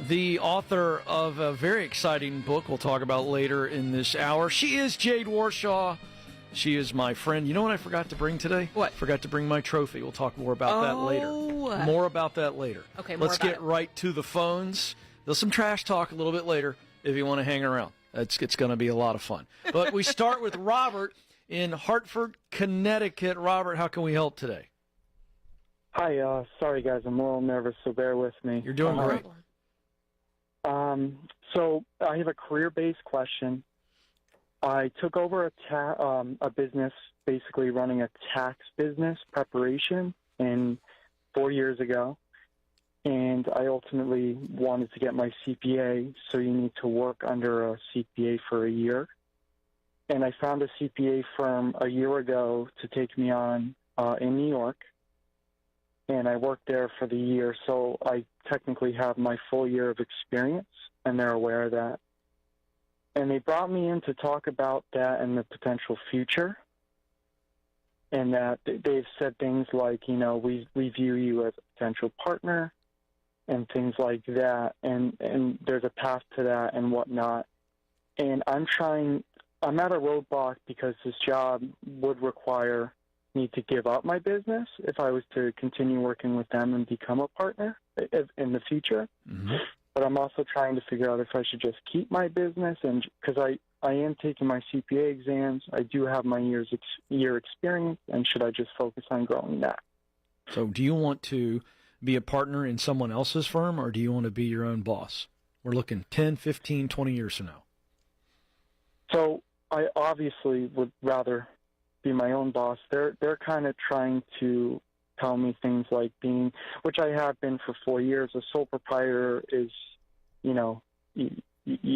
the author of a very exciting book we'll talk about later in this hour. She is Jade Warshaw. She is my friend. You know what I forgot to bring today? What? Forgot to bring my trophy. We'll talk more about that later. More about that later. Okay, Let's get right to the phones. There's some trash talk a little bit later if you want to hang around. It's going to be a lot of fun. But we start with Robert in Hartford, Connecticut. Robert, how can we help today? Hi, sorry guys, I'm a little nervous, so bear with me. You're doing great. So I have a career-based question. I took over a business, basically running a tax business preparation 4 years ago, and I ultimately wanted to get my CPA, so you need to work under a CPA for a year. And I found a CPA firm a year ago to take me on in New York, and I worked there for the year, so I technically have my full year of experience, and they're aware of that. And they brought me in to talk about that and the potential future. And that they've said things like, we view you as a potential partner and things like that. And there's a path to that and whatnot. And I'm at a roadblock because this job would require me to give up my business if I was to continue working with them and become a partner in the future. Mm-hmm. But I'm also trying to figure out if I should just keep my business, and because I am taking my CPA exams, I do have my year experience, and should I just focus on growing that? So do you want to be a partner in someone else's firm, or do you want to be your own boss? We're looking 10, 15, 20 years from now. So I obviously would rather be my own boss. They're kind of trying to tell me things like which I have been for 4 years. A sole proprietor is, you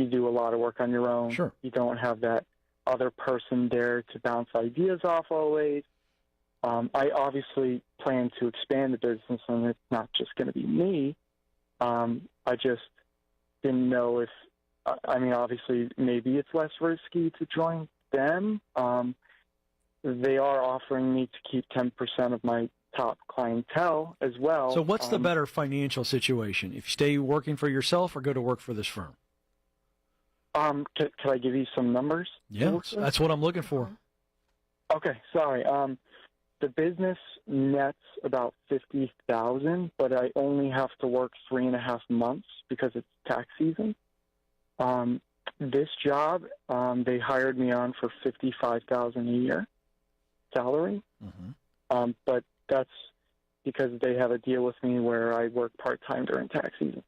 do a lot of work on your own. Sure. You don't have that other person there to bounce ideas off always. I obviously plan to expand the business, and it's not just going to be me. I just didn't know if, obviously maybe it's less risky to join them. They are offering me to keep 10% of my top clientele as well. So what's the better financial situation? If you stay working for yourself or go to work for this firm? Could I give you some numbers? Yeah, that's what I'm looking for. Okay, sorry. The business nets about $50,000, but I only have to work 3.5 months because it's tax season. This job, they hired me on for $55,000 a year salary, but that's because they have a deal with me where I work part-time during tax season.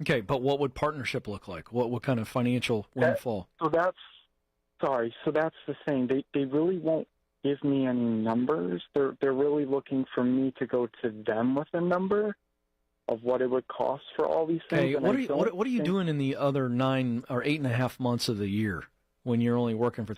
Okay, but what would partnership look like? What kind of financial windfall? So that's the thing. They really won't give me any numbers. They're really looking for me to go to them with a number of what it would cost for all these things. Okay, what are you doing in the other 9 or 8.5 months of the year when you're only working for